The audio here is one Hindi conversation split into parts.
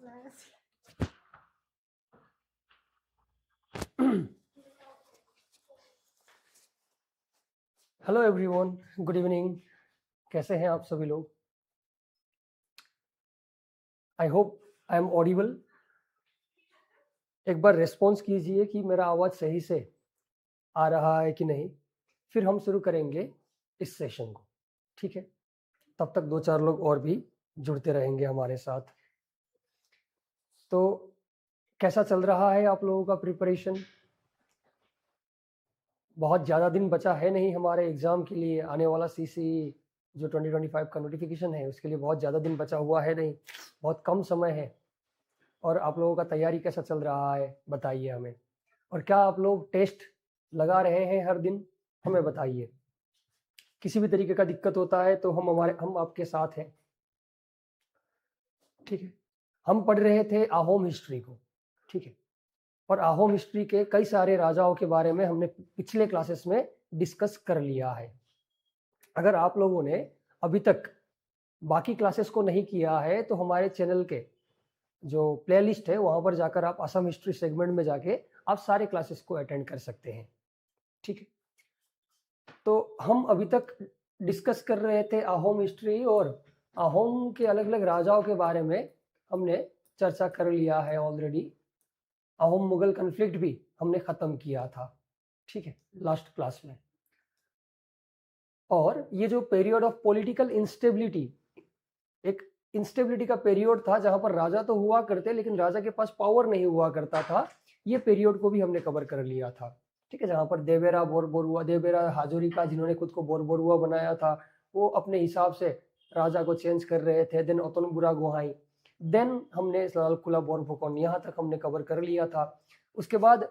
Hello everyone, good evening. कैसे हैं आप सभी लोग? I hope I am audible. एक बार रिस्पॉन्स कीजिए कि मेरा आवाज़ सही से आ रहा है कि नहीं, फिर हम शुरू करेंगे इस सेशन को। ठीक है, तब तक 2-4 लोग और भी जुड़ते रहेंगे हमारे साथ। तो कैसा चल रहा है आप लोगों का प्रिपरेशन? बहुत ज़्यादा दिन बचा है नहीं हमारे एग्ज़ाम के लिए। आने वाला सीसी जो 2025 का नोटिफिकेशन है उसके लिए बहुत ज़्यादा दिन बचा हुआ है नहीं, बहुत कम समय है। और आप लोगों का तैयारी कैसा चल रहा है बताइए हमें। और क्या आप लोग टेस्ट लगा रहे हैं हर दिन? हमें बताइए। किसी भी तरीके का दिक्कत होता है तो हम आपके साथ हैं। ठीक है, हम पढ़ रहे थे अहोम हिस्ट्री को। ठीक है, और अहोम हिस्ट्री के कई सारे राजाओं के बारे में हमने पिछले क्लासेस में डिस्कस कर लिया है। अगर आप लोगों ने अभी तक बाकी क्लासेस को नहीं किया है तो हमारे चैनल के जो प्लेलिस्ट है वहां पर जाकर आप असम हिस्ट्री सेगमेंट में जाके आप सारे क्लासेस को अटेंड कर सकते हैं। ठीक है, तो हम अभी तक डिस्कस कर रहे थे अहोम हिस्ट्री, और अहोम के अलग अलग राजाओं के बारे में हमने चर्चा कर लिया है ऑलरेडी। अहोम मुगल कन्फ्लिक्ट भी हमने खत्म किया था। ठीक है, लास्ट क्लास में। और ये जो पीरियड ऑफ पॉलिटिकल इंस्टेबिलिटी, एक इंस्टेबिलिटी का पीरियड था जहां पर राजा तो हुआ करते लेकिन राजा के पास पावर नहीं हुआ करता था, ये पीरियड को भी हमने कवर कर लिया था। ठीक है, जहां पर देवेरा हाजोरिका जिन्होंने खुद को बोरबोरुआ बनाया था, वो अपने हिसाब से राजा को चेंज कर रहे थे। देन ओतनबुरा गोहाई, देन हमने लालकुला बोरफुकन, यहाँ तक हमने कवर कर लिया था। उसके बाद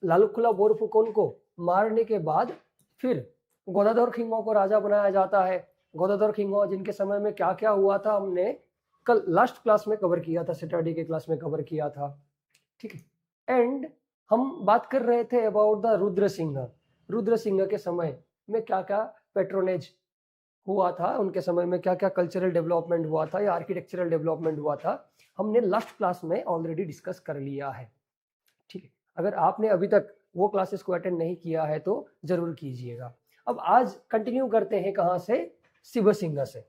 लालकुला बोरफुकन को मारने के बाद फिर गोदाधर खिंगो को राजा बनाया जाता है। गोदाधर खिंगो जिनके समय में क्या क्या हुआ था हमने कल लास्ट क्लास में कवर किया था, सैटरडे के क्लास में कवर किया था। ठीक है, एंड हम बात कर रहे थे अबाउट द रुद्र सिंह के समय में क्या क्या पेट्रोनेज हुआ था, उनके समय में क्या क्या कल्चरल डेवलपमेंट हुआ था या आर्किटेक्चरल डेवलपमेंट हुआ था, हमने लास्ट क्लास में ऑलरेडी डिस्कस कर लिया है। ठीक है, अगर आपने अभी तक वो क्लासेस को अटेंड नहीं किया है तो जरूर कीजिएगा। अब आज कंटिन्यू करते हैं कहां से? शिव सिंह से।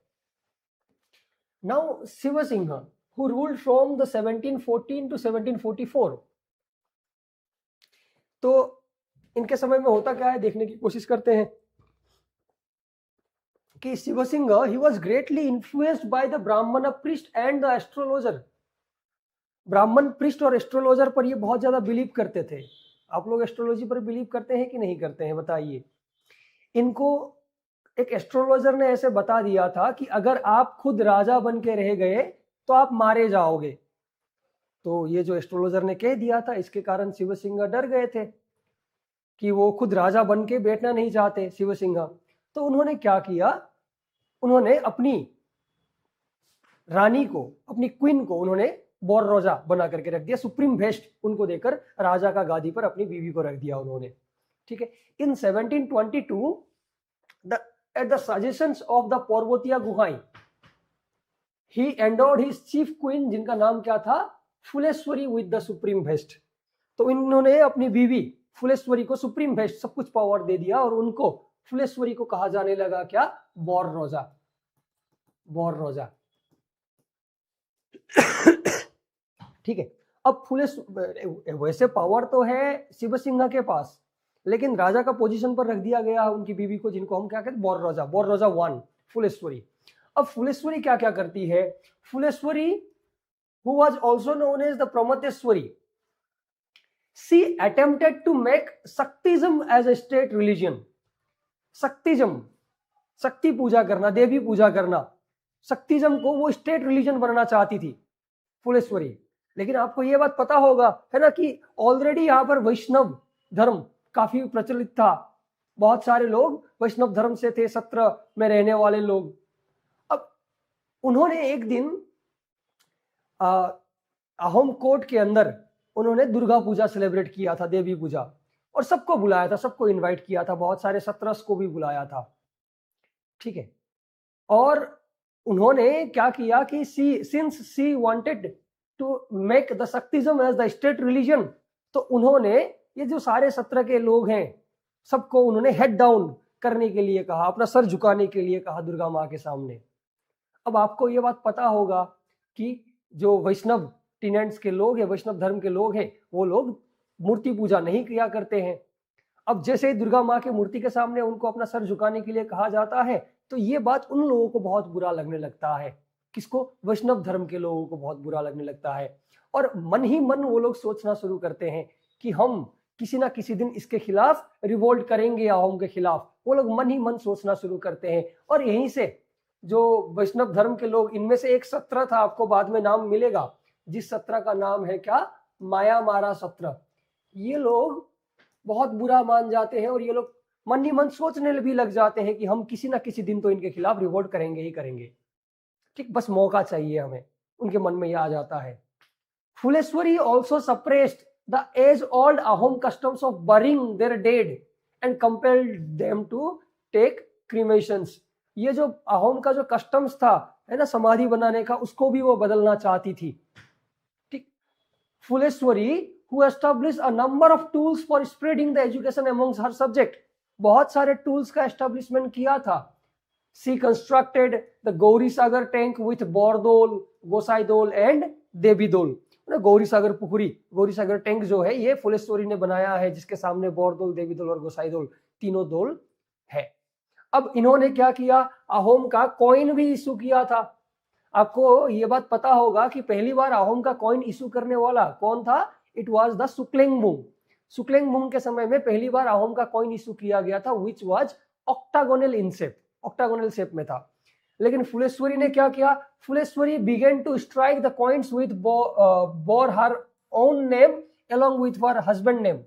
Now Shiv Singh who ruled from the 1714 to 1744, तो इनके समय में होता क्या है देखने की कोशिश करते हैं कि Shiv Singh he was greatly influenced by the ब्राह्मण priest and the astrologer। ब्राह्मण प्रिस्ट और एस्ट्रोलॉजर पर ये बहुत ज्यादा बिलीव करते थे। आप लोग एस्ट्रोलॉजी पर बिलीव करते हैं कि नहीं करते हैं बताइए। इनको एक एस्ट्रोलॉजर ने ऐसे बता दिया था कि अगर आप खुद राजा बन के रह गए तो आप मारे जाओगे। तो ये जो एस्ट्रोलॉजर ने कह दिया था, इसके कारण शिव सिंह डर गए थे कि वो खुद राजा बन के बैठना नहीं चाहते शिव सिंह। तो उन्होंने क्या किया, उन्होंने अपनी रानी को, अपनी क्वीन को उन्होंने बोररोजा बना करके रख दिया। सुप्रीम भेस्ट उनको देकर राजा का गादी पर अपनी बीवी को रख दिया उन्होंने। ठीक है, इन 1722 at the suggestions of the Parvatiya गुहाई, he endowed his chief queen, जिनका नाम क्या था, Phuleshwari, with the supreme waste. तो इन्होंने अपनी बीवी फुलेश्वरी को सुप्रीम भेस्ट, सब कुछ पावर दे दिया और उनको फुलेश्वरी को कहा जाने लगा क्या? बोररोजा। ठीक है, अब वैसे पावर तो है शिव सिंह के पास, लेकिन राजा का पोजीशन पर रख दिया गया उनकी बीवी को, जिनको हम क्या कहते हैं? बोररोजा 1 फुलेश्वरी। अब फुलेश्वरी क्या क्या करती है? Phuleshwari who was also known as the Prometeshwari, she attempted to make Shaktism as a state religion। शक्तिज्म, शक्ति पूजा करना, देवी पूजा करना, शक्तिज्म को वो स्टेट रिलीजन बनाना चाहती थी फुलेश्वरी। लेकिन आपको ये बात पता होगा है ना कि ऑलरेडी यहाँ पर वैष्णव धर्म काफी प्रचलित था। बहुत सारे लोग वैष्णव धर्म से थे, सत्र में रहने वाले लोग। अब उन्होंने एक दिन अहोम कोर्ट के अंदर उन्होंने दुर्गा पूजा सेलिब्रेट किया था, देवी पूजा, और सबको बुलाया था, सबको इनवाइट किया था, बहुत सारे सत्रस को भी बुलाया था। ठीक है, और उन्होंने क्या किया कि since she wanted to make the Shaktism as the state religion, तो उन्होंने ये जो सारे 17 के लोग हैं सबको उन्होंने हेड डाउन करने के लिए कहा, अपना सर झुकाने के लिए कहा दुर्गा माँ के सामने। अब आपको ये बात पता होगा कि जो वैष्णव टीनेंट्स के लोग हैं, वैष्णव धर्म के लोग हैं, वो लोग मूर्ति पूजा नहीं किया करते हैं। अब जैसे ही दुर्गा माँ की मूर्ति के सामने उनको अपना सर झुकाने के लिए कहा जाता है, तो ये बात उन लोगों को बहुत बुरा लगने लगता है। किसको? वैष्णव धर्म के लोगों को बहुत बुरा लगने लगता है। और मन ही मन वो लोग सोचना शुरू करते हैं कि हम किसी ना किसी दिन इसके खिलाफ रिवोल्ट करेंगे, अहोम के खिलाफ। वो लोग मन ही मन सोचना शुरू करते हैं। और यहीं से जो वैष्णव धर्म के लोग, इनमें से एक सत्र था, आपको बाद में नाम मिलेगा, जिस सत्र का नाम है क्या? माया मारा सत्र। ये लोग बहुत बुरा मान जाते हैं और ये लोग मन ही मन सोचने भी लग जाते हैं कि हम किसी ना किसी दिन तो इनके खिलाफ रिवोल्ट करेंगे ही करेंगे। ठीक, बस मौका चाहिए हमें, उनके मन में यह आ जाता है। Phuleswari also suppressed the age old Ahom customs of burying their dead and compelled them to take cremations. ये जो अहोम का जो कस्टम्स था, है ना, समाधि बनाने का, उसको भी वो बदलना चाहती थी। ठीक, Phuleshwari who established a number of tools for spreading the education amongst her subject, बहुत सारे टूल्स का एस्टेब्लिशमेंट किया था। She constructed the Gauri Sagar tank with Bordol, Gosaidol and Devidol. Gauri Sagar पुखरी, गौरी सागर टैंक जो है ये फुलेश्वरी ने बनाया है, जिसके सामने बोरदोल, देवीदोल और गोसाईदोल तीनों दोल है। अब इन्होंने क्या किया? अहोम का कॉइन भी इशू किया था। आपको ये बात पता होगा कि पहली बार अहोम का कॉइन इशू करने वाला कौन था? It was the Suklenmung. Suklenmung के समय में पहली बार अहोम का कॉइन इशू किया गया था, which was octagonal in shape, octagonal shape में था। लेकिन फुलेश्वरी ने क्या किया? Phuleshwari began to strike the coins with bore her own name along with her husband name.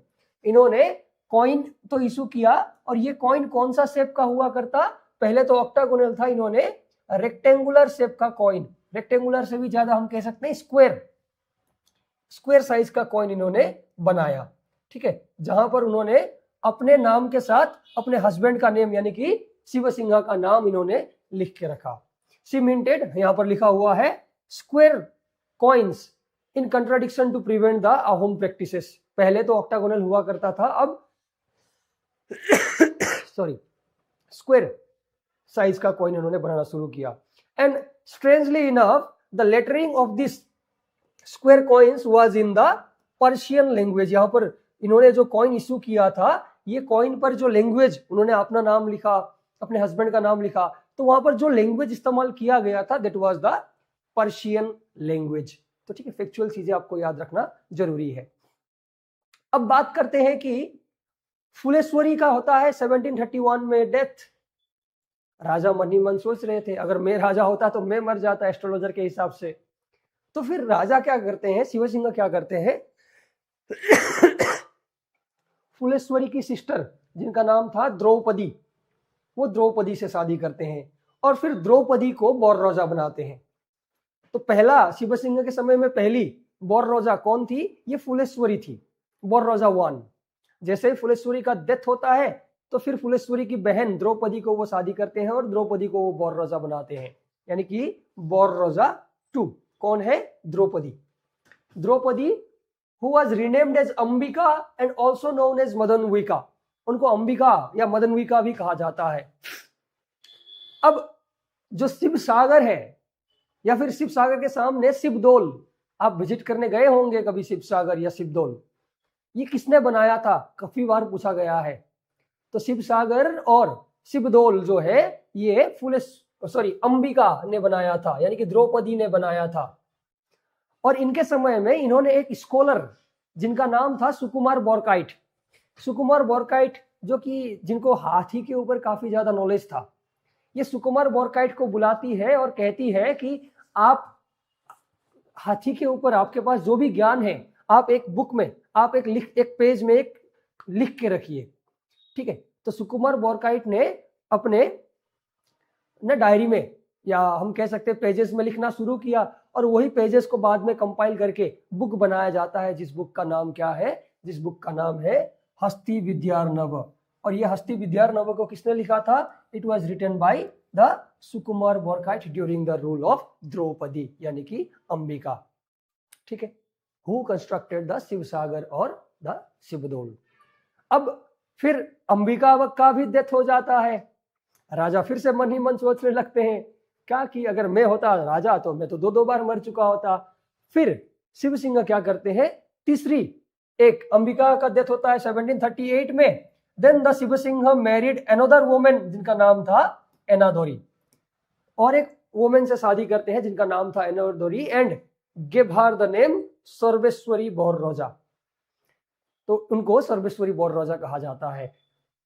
इन्होंने कॉइन तो इशू किया, और ये कॉइन कौन सा शेप का हुआ करता? पहले तो ऑक्टागोनल था, इन्होंने रेक्टेंगुलर शेप का कॉइन, रेक्टेंगुलर से भी ज्यादा हम कह सकते हैं स्क्वायर साइज का कॉइन इन्होंने बनाया। ठीक है, जहां पर उन्होंने अपने नाम के साथ अपने हस्बैंड का नेम यानी कि शिव सिंह का नाम इन्होंने लिख के रखा। शी मिंटेड, यहां पर लिखा हुआ है square coins in contradiction to prevent the Ahom practices. पहले तो ऑक्टागोनल हुआ करता था, अब सॉरी स्क्वायर साइज का कॉइन इन्होंने बनाना शुरू किया। And strangely enough the lettering of this square coins was in the Persian language. यहाँ पर इन्होंने जो कॉइन इशू किया था, ये कॉइन पर जो लैंग्वेज उन्होंने अपना नाम लिखा, अपने हस्बैंड का नाम लिखा, तो वहां पर जो लैंग्वेज इस्तेमाल किया गया था that was the Persian language. तो ठीक है, फैक्चुअल चीजें आपको याद रखना जरूरी है। अब बात करते हैं कि फुलेश्वरी का होता है 1731 में डेथ। राजा मन ही मन सोच रहे थे, अगर मैं राजा होता तो मैं मर जाता एस्ट्रोलॉजर के हिसाब से। तो फिर राजा क्या करते हैं, शिव सिंह क्या करते हैं, फुलेश्वरी की सिस्टर जिनका नाम था द्रौपदी, वो द्रौपदी से शादी करते हैं और फिर द्रौपदी को बोररोजा बनाते हैं। तो पहला शिव सिंह के समय में पहली बोररोजा कौन थी? ये फुलेश्वरी थी, बोररोजा 1। जैसे ही फुलेश्वरी का डेथ होता है तो फिर फुलेश्वरी की बहन द्रौपदी को वो शादी करते हैं और द्रौपदी को वो बोररोजा बनाते हैं, यानी कि बोररोजा 2। कौन है? Draupadi. Draupadi who was renamed as Ambika and also known as Madambika. उनको अंबिका या मदनविका भी कहा जाता है। अब जो शिव सागर है या फिर शिव सागर के सामने शिवदोल, आप विजिट करने गए होंगे कभी शिव सागर या शिवदोल, ये किसने बनाया था? काफी बार पूछा गया है। तो शिव सागर और शिवदोल जो है ये अंबिका ने बनाया था, यानी कि द्रौपदी ने बनाया था। और इनके समय में इन्होंने एक स्कॉलर जिनका नाम था सुकुमार बोरकाइट, सुकुमार बोरकाइट जो कि जिनको हाथी के ऊपर काफी ज्यादा नॉलेज था, ये सुकुमार बोरकाइट को बुलाती है और कहती है कि आप हाथी के ऊपर आपके पास जो भी ज्ञान है आप एक बुक में, आप एक पेज में एक लिख के रखिए। ठीक है, तो सुकुमार बोरकाइट ने अपने डायरी में या हम कह सकते हैं पेजेस में लिखना शुरू किया और वही पेजेस को बाद में कंपाइल करके बुक बनाया जाता है, जिस बुक का नाम क्या है? जिस बुक का नाम है हस्ती विद्यार्णव। और ये हस्ती विद्यार्णव को किसने लिखा था? It was written by the Sukumar Borkaith during the rule of Draupadi, यानी कि अंबिका। ठीक है, who constructed the Shiva Sagar और द शिवदोल। अब फिर अंबिका का भी डेथ हो जाता है। राजा फिर से मन ही मन सोचने लगते हैं क्या कि अगर मैं होता राजा तो मैं तो 2 बार मर चुका होता। फिर शिव सिंह क्या करते हैं, तीसरी एक अंबिका का डेथ होता है 1738 में। Then the Shiv Singh married another women जिनका नाम था एनादोरी, और एक वुमेन से शादी करते हैं जिनका नाम था Enadori, and give her the name Sarveswari Borraja. तो उनको सर्वेश्वरी बोर्रोजा कहा जाता है।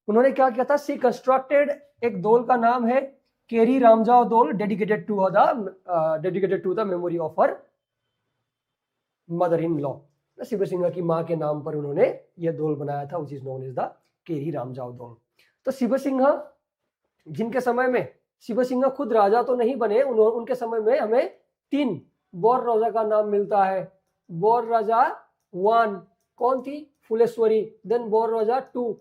उन्होंने क्या किया था, सी कंस्ट्रक्टेड, एक दोल का नाम है Keri Ramjao Dol, dedicated to the memory of her mother in law. Shiv Singh की मां के नाम पर उन्होंने यह दोल बनाया था, which is known as the Keri Ramjao Dol. तो शिव सिंह जिनके समय में शिव सिंह खुद राजा तो नहीं बने, उनके समय में हमें 3 बोर राजा का नाम मिलता है। बोर राजा 1 कौन थी, फुलेश्वरी, देन बोर राजा 2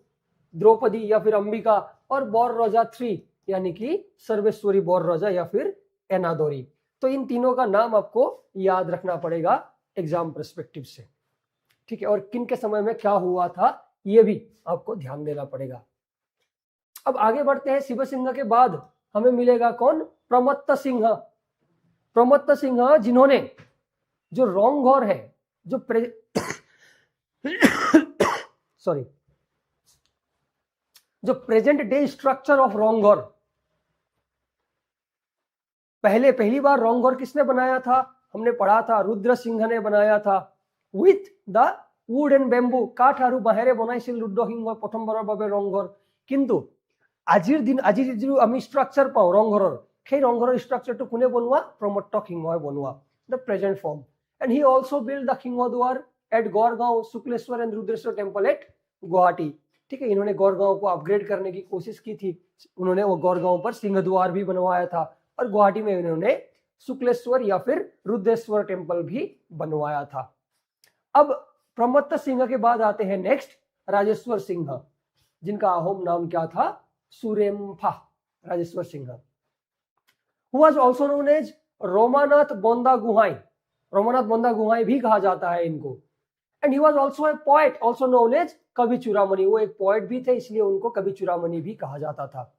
द्रौपदी या फिर अंबिका, और बोर राजा 3 यानी कि सर्वेश्वरी बोर राजा या फिर एनादोरी। तो इन तीनों का नाम आपको याद रखना पड़ेगा एग्जाम पर्सपेक्टिव से, ठीक है, और किन के समय में क्या हुआ था ये भी आपको ध्यान देना पड़ेगा। अब आगे बढ़ते हैं, शिव सिंह के बाद हमें मिलेगा कौन, प्रमत्त सिंह। प्रमत्त सिंह जिन्होंने जो रोंगघोर है, जो सॉरी जो प्रेजेंट डे स्ट्रक्चर ऑफ रोंगघोर, पहली बार रोंगघोर किसने बनाया था, हमने पढ़ा था रुद्र सिंह ने बनाया था, with the wood and bamboo, काठ आरु बाहेरे बनाइছিল रुद्र सिंह प्रथमबाৰৰ বাবে रोंगघोर। किंतु আজিৰ जो আমি स्ट्रक्चर पाओ रोंगघोৰৰ, সেই रोंगघोৰৰ स्ट्रक्चरটো কোনে বনোৱা, প্ৰমত্ত সিংহই বনোৱা, the present form. And he also build the Singhadwar at Gaurgaon, Sukleswar and Rudreswar temple at Guwahati. ठीक है, इन्होंने गौरगांव को अपग्रेड करने की कोशिश की थी। उन्होंने वो गौरगांव पर सिंहद्वार भी बनवाया था, और गुवाहाटी में इन्होंने शुक्लेश्वर या फिर रुद्रेश्वर टेम्पल भी बनवाया था। अब प्रमत्त सिंह के बाद आते हैं नेक्स्ट राजेश्वर सिंह, जिनका अहोम नाम क्या था, Surempha Rajeswar Singh, who was also known as Ramanath Bonda Guhai. Ramanath Bonda Guhai भी कहा जाता है इनको। And he was also a poet, also known as Kavi Chudamani. वो एक पोएट भी थे, इसलिए उनको कवि चूड़ामणि भी कहा जाता था।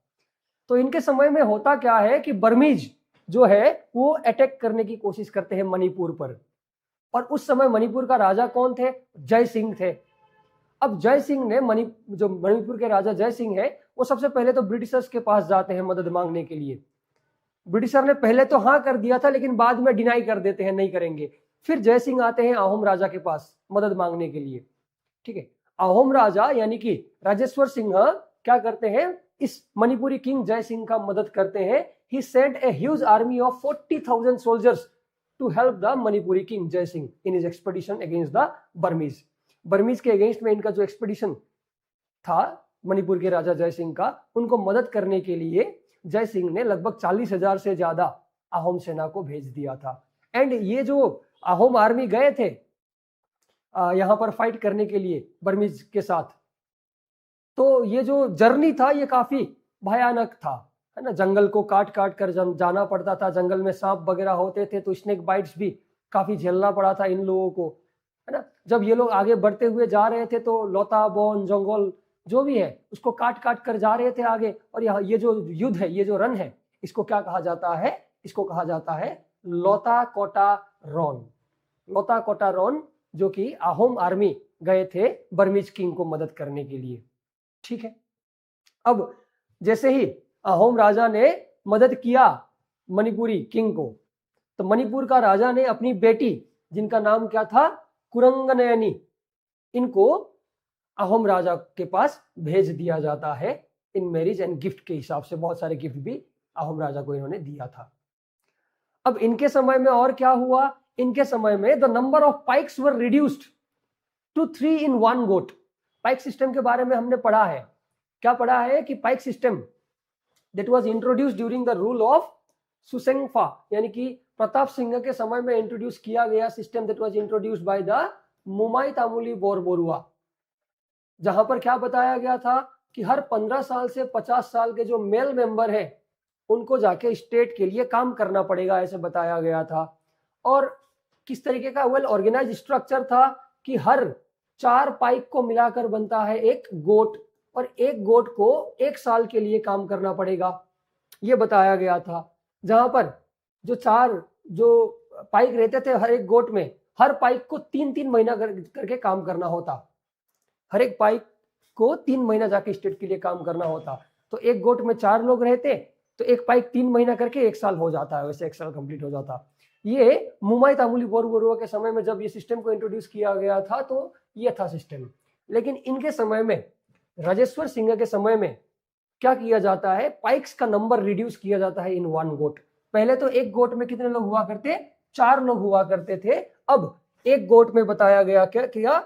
तो इनके समय में होता क्या है कि बर्मीज जो है वो अटैक करने की कोशिश करते हैं मणिपुर पर, और उस समय मणिपुर का राजा कौन थे, जय सिंह थे। अब जय सिंह ने जो मणिपुर के राजा जय सिंह है, वो सबसे पहले तो ब्रिटिशर्स के पास जाते हैं मदद मांगने के लिए। ब्रिटिशर ने पहले तो हाँ कर दिया था, लेकिन बाद में डिनाई कर देते हैं, नहीं करेंगे। फिर जय सिंह आते हैं अहोम राजा के पास मदद मांगने के लिए। ठीक है, अहोम राजा यानी कि राजेश्वर सिंह क्या करते हैं, इस मणिपुरी किंग जय सिंह का मदद करते हैं। He sent a huge army of 40,000 soldiers to help the Manipuri king Jai Singh in his expedition against the Burmese. Burmese के अगेंस्ट में इनका जो एक्सपेडिशन था मणिपुर के राजा जय सिंह का, उनको मदद करने के लिए जय सिंह ने लगभग 40,000 से ज्यादा अहोम सेना को भेज दिया था। एंड ये जो अहोम आर्मी गए थे यहां पर फाइट करने के लिए बर्मीज के साथ, तो ये जो जर्नी था ये काफी भयानक था, है ना। जंगल को काट काट कर जाना पड़ता था, जंगल में सांप वगैरह होते थे, तो स्नेक बाइट्स भी काफी झेलना पड़ा था इन लोगों को, है ना। जब ये लोग आगे बढ़ते हुए जा रहे थे तो लता बोन जंगल जो भी है उसको काट काट कर जा रहे थे आगे। और यहाँ ये जो युद्ध है, ये जो रन है, इसको क्या कहा जाता है, इसको कहा जाता है लोता कोटा रॉन। लोता कोटा रॉन, जो कि अहोम आर्मी गए थे बर्मीज किंग को मदद करने के लिए। ठीक है, अब जैसे ही अहोम राजा ने मदद किया मणिपुरी किंग को, तो मणिपुर का राजा ने अपनी बेटी, जिनका नाम क्या था, कुरंगनयनी, इनको अहोम राजा के पास भेज दिया जाता है इन मैरिज एंड गिफ्ट के हिसाब से। बहुत सारे गिफ्ट भी अहोम राजा को इन्होंने दिया था। अब इनके समय में और क्या हुआ, इनके समय में the number of paiks were reduced to 3 in 1 got. Paik system के बारे में हमने पढ़ा है, क्या पढ़ा है कि paik system that was introduced during the rule of Susengphaa, यानी कि प्रताप सिंह के समय में इंट्रोड्यूस किया गया system that was introduced by the Momai Tamuli Borbarua, जहां पर क्या बताया गया था कि हर 15 साल से 50 साल के जो मेल मेंबर है उनको जाके स्टेट के लिए काम करना पड़ेगा, ऐसे बताया गया था। और किस तरीके का वेल ऑर्गेनाइज स्ट्रक्चर था कि हर 4 पाइक को मिलाकर बनता है एक गोट, और एक गोट को 1 साल के लिए काम करना पड़ेगा, ये बताया गया था। जहां पर जो 4 जो पाइक रहते थे हर एक गोट में, हर पाइक को 3-3 महीना करके काम करना होता, हर एक पाइक को 3 महीना जाके स्टेट के लिए काम करना होता। तो एक गोट में 4 लोग रहते तो एक पाइक 3 महीना करके 1 साल हो जाता है, वैसे 1 साल कंप्लीट हो जाता। ये मुमाई तामुली बोरबरुआ के समय में जब ये सिस्टम को इंट्रोड्यूस किया गया था तो ये था सिस्टम। लेकिन इनके समय में, राजेश्वर सिंह के समय में क्या किया जाता है, पाइक्स का नंबर रिड्यूस किया जाता है इन 1 गोट। पहले तो एक गोट में कितने लोग हुआ करते, 4 लोग हुआ करते थे। अब एक गोट में बताया गया क्या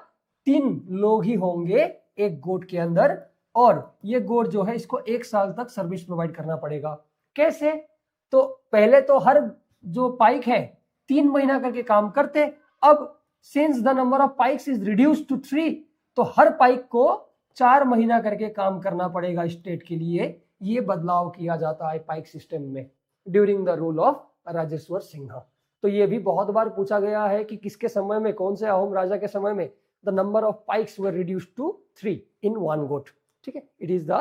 3 लोग ही होंगे एक गोट के अंदर, और ये गोट जो है इसको 1 साल तक सर्विस प्रोवाइड करना पड़ेगा। कैसे? तो पहले तो हर जो पाइक है 3 महीना करके काम करते, अब since the number of paiks is reduced to 3, तो हर पाइक को 4 महीना करके काम करना पड़ेगा स्टेट के लिए। ये बदलाव किया जाता है पाइक सिस्टम में during the rule of Rajeshwar Singh. तो ये भी बहुत बार पूछा गया है कि किसके समय में, कौन से अहोम राजा के समय में the number of paiks were reduced to 3 in 1 got. ठीक है, it is the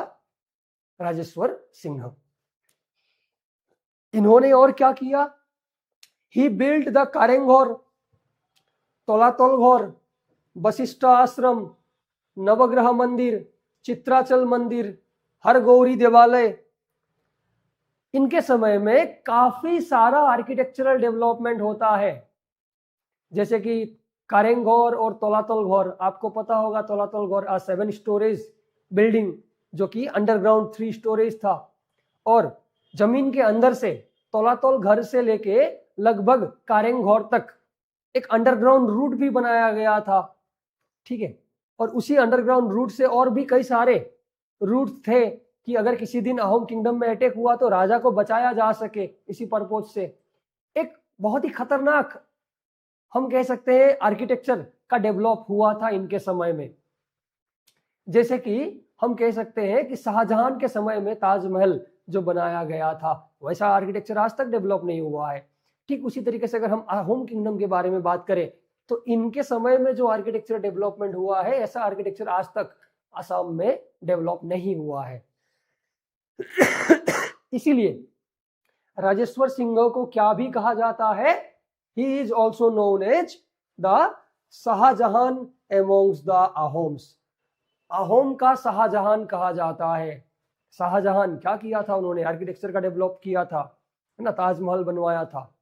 Rajeshwar Singh. इन्होंने और क्या किया, ही बिल्ड द कारेंघर, तोलातल घर, वशिष्ठ आश्रम, नवग्रह मंदिर, चित्राचल मंदिर, हरगौरी देवालय। इनके समय में काफी सारा आर्किटेक्चरल डेवलपमेंट होता है, जैसे कि कारेंघर और तोलातल घर। आपको पता होगा तोलातल घर 7 स्टोरेज बिल्डिंग जो कि अंडरग्राउंड 3 स्टोरेज था, और जमीन के अंदर से तोलातल घर से लेके लगभग कारेंघर तक एक अंडरग्राउंड रूट भी बनाया गया था। ठीक है, और उसी अंडरग्राउंड रूट से और भी कई सारे रूट थे कि अगर किसी दिन अहोम किंगडम में अटैक हुआ तो राजा को बचाया जा सके, इसी पर्पज से। एक बहुत ही खतरनाक हम कह सकते हैं आर्किटेक्चर का डेवलप हुआ था इनके समय में। जैसे कि हम कह सकते हैं कि शाहजहां के समय में ताजमहल जो बनाया गया था, वैसा आर्किटेक्चर आज तक डेवलप नहीं हुआ है। ठीक उसी तरीके से अगर हम अहोम किंगडम के बारे में बात करें तो इनके समय में जो आर्किटेक्चर डेवलपमेंट हुआ है, ऐसा आर्किटेक्चर आज तक असम में डेवलप नहीं हुआ है। इसीलिए राजेश्वर सिंह को क्या भी कहा जाता है, he is also known as the Shahjahan amongst the Ahoms. Ahom का शाहजहां कहा जाता है। शाहजहां क्या किया था, उन्होंने आर्किटेक्चर का डेवलप किया था, है ना, ताजमहल बनवाया था।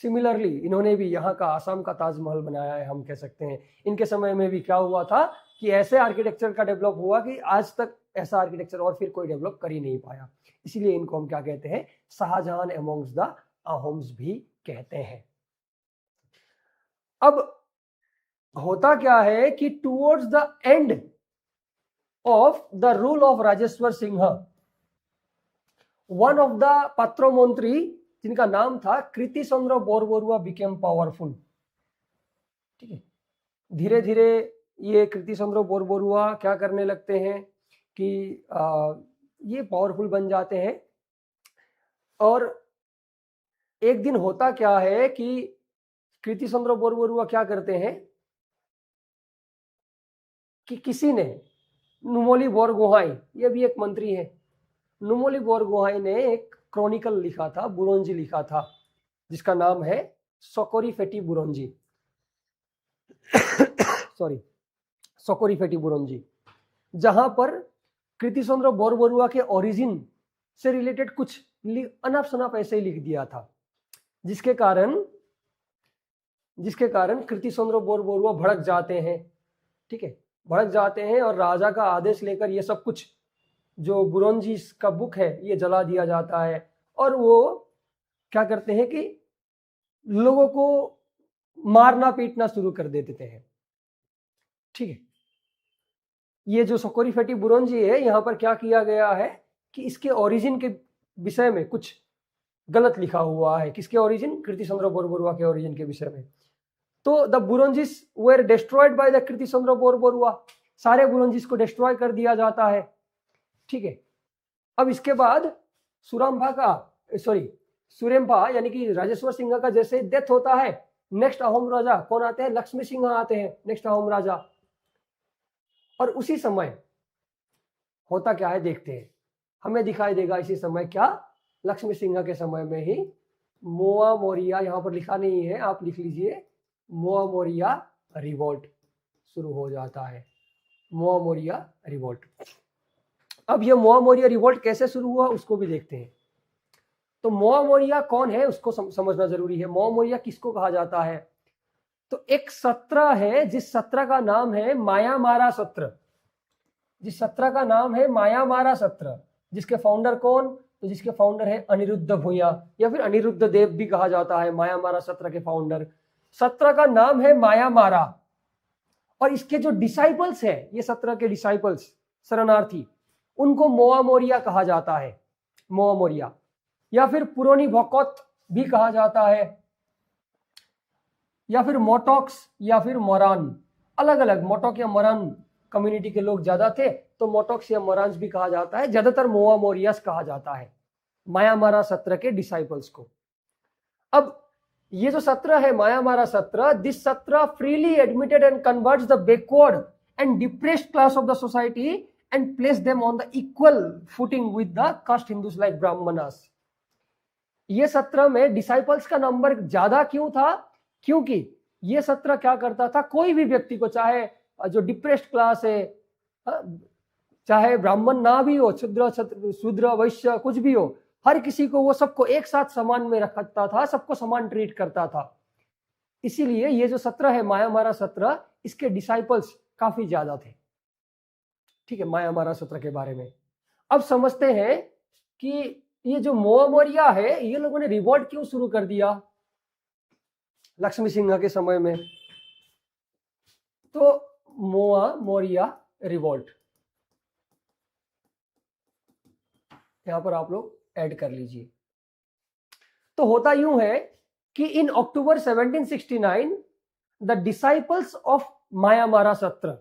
सिमिलरली इन्होंने भी यहाँ का आसाम का ताजमहल बनाया है, हम कह सकते हैं। इनके समय में भी क्या हुआ था कि ऐसे आर्किटेक्चर का डेवलप हुआ कि आज तक ऐसा आर्किटेक्चर और फिर कोई डेवलप कर ही नहीं पाया। इसीलिए इनको हम क्या कहते हैं, शाहजहां एमोंग्स द अहोम्स भी कहते हैं। अब होता क्या है कि towards the end of the rule of Rajeshwar Singh, one of the Patro मंत्री जिनका नाम था कृति चंद्र बोरबरुआ बिकेम पावरफुल। ठीक है, धीरे धीरे ये कृति चंद्र बोरबरुआ क्या करने लगते हैं कि ये पावरफुल बन जाते हैं। और एक दिन होता क्या है कि कृति चंद्र बोरबरुआ क्या करते हैं कि किसी ने, नुमोली बोरगोहाई, ये भी एक मंत्री है, नुमोली बोरगोहाई ने एक क्रॉनिकल लिखा था, बुरोंजी लिखा था, जिसका नाम है सोकोरी फेटी बुरोंजी। सॉरी, सोकोरी फेटी बुरोंजी, जहां पर कृति चंद्र बोरबरुआ के ओरिजिन से रिलेटेड कुछ अनाप शनाप ऐसे ही लिख दिया था, जिसके कारण कृति चंद्र बोरबरुआ भड़क जाते हैं। ठीक है, भड़क जाते हैं और राजा का आदेश लेकर ये सब कुछ जो बुरोंजी का बुक है ये जला दिया जाता है, और वो क्या करते हैं कि लोगों को मारना पीटना शुरू कर देते हैं। ठीक है, ये जो सोकोरी फेटी बुरोंजी है, यहाँ पर क्या किया गया है कि इसके ओरिजिन के विषय में कुछ गलत लिखा हुआ है। किसके ओरिजिन? कृति चंद्र बोरबरुआ के ओरिजिन के विषय में। तो the Buranjis were destroyed by the Kirti Chandra Borbarua, सारे बुरोंजीज को डिस्ट्रॉय कर दिया जाता है। ठीक है, अब इसके बाद सुरेम्भा यानी कि राजेश्वर सिंह का जैसे डेथ होता है, नेक्स्ट अहोम राजा कौन आते हैं? लक्ष्मी सिंह आते हैं नेक्स्ट अहोम राजा। और उसी समय होता क्या है देखते हैं, हमें दिखाई देगा इसी समय क्या, लक्ष्मी सिंह के समय में ही मोआ मोरिया, यहाँ पर लिखा नहीं है आप लिख लीजिए, मोआ मोरिया रिवोल्ट शुरू हो जाता है। मोआ मोरिया रिवोल्ट। अब ये मोआ मोरिया रिवोल्ट कैसे शुरू हुआ उसको भी देखते हैं। तो मोआ मोरिया कौन है उसको समझना जरूरी है। मोआ मोरिया किसको कहा जाता है? तो एक सत्र है जिस सत्र का नाम है मायामारा सत्र, जिस सत्र का नाम है मायामारा सत्र, जिसके फाउंडर कौन? तो जिसके फाउंडर है अनिरुद्ध भूया या फिर अनिरुद्ध देव भी कहा जाता है, मायामारा सत्र के फाउंडर। सत्र का नाम है मायामारा और इसके जो डिसाइपल्स है, ये सत्र के डिसाइपल्स शरणार्थी, उनको मोआ मोरिया कहा जाता है। मोआ मोरिया या फिर पुरोनी भौकौत भी कहा जाता है, या फिर मोटॉक्स या फिर मोरान। अलग अलग मोटॉक या मोरान कम्युनिटी के लोग ज्यादा थे तो मोटॉक्स या मोरान्स भी कहा जाता है, ज्यादातर मोआ मोरियास कहा जाता है मायामारा सत्र के डिसाइपल्स को। अब ये जो सत्र है मायामारा Satra, this Satra freely admitted and converts the backward and depressed class of the society and place them on the equal footing with the caste Hindus like Brahmanas. ये सत्र में डिसाइपल्स का नंबर ज्यादा क्यों था? क्योंकि ये सत्र क्या करता था, कोई भी व्यक्ति को, चाहे जो डिप्रेस्ड क्लास है, चाहे ब्राह्मण ना भी हो, शूद्र वैश्य कुछ भी हो, हर किसी को वो सबको एक साथ समान में रखता था, सबको समान ट्रीट करता था। इसीलिए ये जो सत्र है मायामारा सत्र, इसके डिसाइपल्स काफी ज्यादा थे। ठीक है, मायामारा सत्र के बारे में अब समझते हैं कि ये जो मोआ मोरिया है, ये लोगों ने रिवोल्ट क्यों शुरू कर दिया लक्ष्मी सिंह के समय में। तो मोआ मोरिया रिवोल्ट यहां पर आप लोग ऐड कर लीजिए। तो होता यूं है कि इन अक्टूबर 1769 द डिसाइपल्स ऑफ मायामारा सत्र,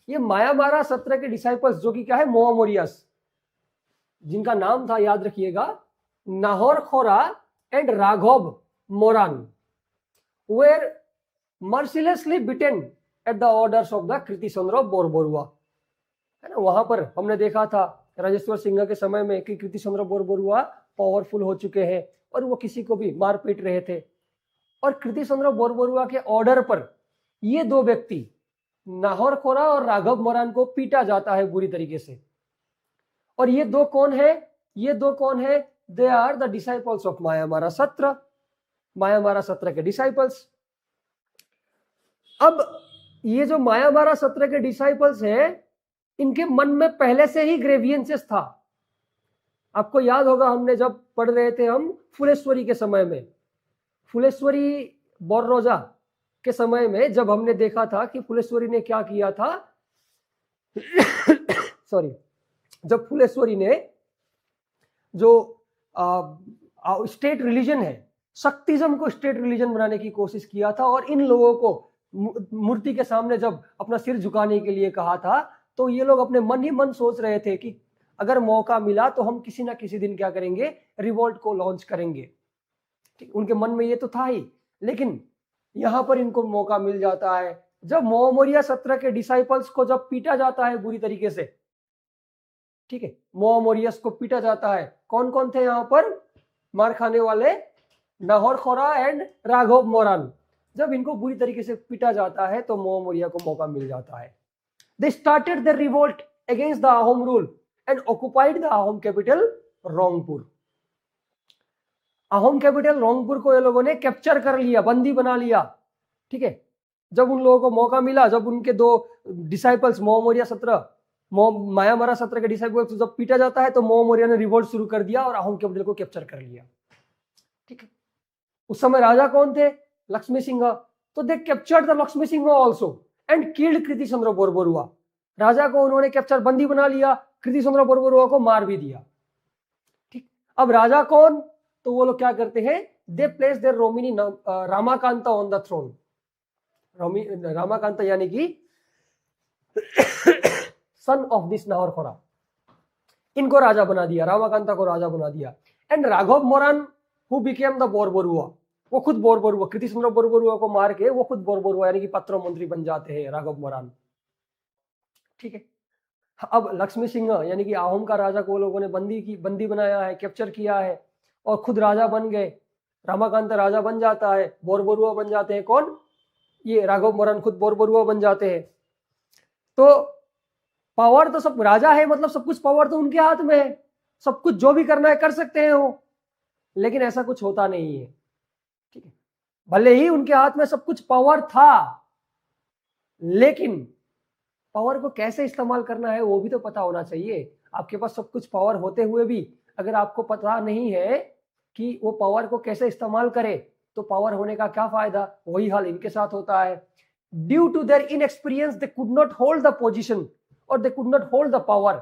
ये मायामारा सत्र के डिसाइपल्स जो कि क्या है, मोआ मोरियास, जिनका नाम था याद रखिएगा Nahor Khora and Raghav Moran, were mercilessly beaten at the orders of the Kirtichandra Borbarua. है ना, वहां पर हमने देखा था राजेश्वर सिंह के समय में कि कृतिचंद्र बोरबरुआ पावरफुल हो चुके हैं और वो किसी को भी मार पीट रहे थे। और कृतिचंद्र बोरबरुआ के ऑर्डर पर ये दो व्यक्ति नाहौर खोरा और राघव मोरान को पीटा जाता है बुरी तरीके से। और ये दो कौन है? ये दो कौन है? They are the disciples of Mayamara Satra, Mayamara सत्र के डिसाइपल्स। अब ये जो मायामारा सत्र के डिसाइपल्स हैं, इनके मन में पहले से ही ग्रेवियंसेस था। आपको याद होगा हमने जब पढ़ रहे थे हम फुलेश्वरी के समय में, फुलेश्वरी बोर्रोजा के समय में, जब हमने देखा था कि फुलेश्वरी ने क्या किया था सॉरी, जब फुलेश्वरी ने जो स्टेट रिलीजन है, शक्तिज्म को स्टेट रिलीजन बनाने की कोशिश किया था और इन लोगों को मूर्ति के सामने जब अपना सिर झुकाने के लिए कहा था, तो ये लोग अपने मन ही मन सोच रहे थे कि अगर मौका मिला तो हम किसी ना किसी दिन क्या करेंगे, रिवोल्ट को लॉन्च करेंगे। ठीक, उनके मन में ये तो था ही, लेकिन यहां पर इनको मौका मिल जाता है जब मोआ मोरिया सत्र के डिसाइपल्स को जब पीटा जाता है बुरी तरीके से। ठीक है, मोआ मोरियस को पीटा जाता है। कौन कौन थे यहां पर मार खाने वाले? Nahor Khora and Raghav Moran. जब इनको बुरी तरीके से पीटा जाता है तो मोआ मोरिया को मौका मिल जाता है। They started the revolt against the Ahom rule and occupied the Ahom capital Rangpur. Ahom capital Rangpur को ये लोगों ने कैप्चर कर लिया, बंदी बना लिया। ठीक है, जब उन लोगों को मौका मिला, जब उनके दो डिसाइपल्स मोआ मोरिया सत्र, मायामारा सत्र के डिसाइपल्स जब पीटा जाता है तो मोआ मोरिया ने रिवोल्ट शुरू कर दिया और अहोम कैपिटल को कैप्चर कर लिया। ठीक है, उस समय राजा कौन थे? लक्ष्मी सिंह। तो they captured the Lakshmi Singh also and killed Kirtichandra Borbarua. राजा को उन्होंने कैप्चर, बंदी बना लिया, कृतिचंद्र बोरबरुआ को मार भी दिया। ठीक, अब राजा कौन? तो वो लोग क्या करते हैं, they place their Romini Ramakanta on the throne. Ramakanta यानी कि son of this Nahor Khora, इनको राजा बना दिया, रामाकांता को राजा बना दिया। And Raghav Moran who became the Borbarua, वो खुद बोरबरुआ, कृतिचंद्र बोरबरुआ को मार के वो खुद बोरबरुआ यानी कि पत्र मंत्री बन जाते हैं राघव मोरान। ठीक है, अब लक्ष्मी सिंह यानी कि आहोम का राजा को लोगों ने बंदी बनाया है, कैप्चर किया है और खुद राजा बन गए। रामाकांत राजा बन जाता है, बोरबरुआ बन जाते हैं। कौन? ये राघव मोरान खुद बोरबरुआ बन जाते हैं। तो पावर तो सब राजा है, मतलब सब कुछ पावर तो उनके हाथ में है, सब कुछ जो भी करना है कर सकते हैं वो। लेकिन ऐसा कुछ होता नहीं है। ठीक है, भले ही उनके हाथ में सब कुछ पावर था, लेकिन पावर को कैसे इस्तेमाल करना है वो भी तो पता होना चाहिए। आपके पास सब कुछ पावर होते हुए भी अगर आपको पता नहीं है कि वो पावर को कैसे इस्तेमाल करे तो पावर होने का क्या फायदा। वही हाल इनके साथ होता है। Due to their inexperience they could not hold the position और they could not hold the power,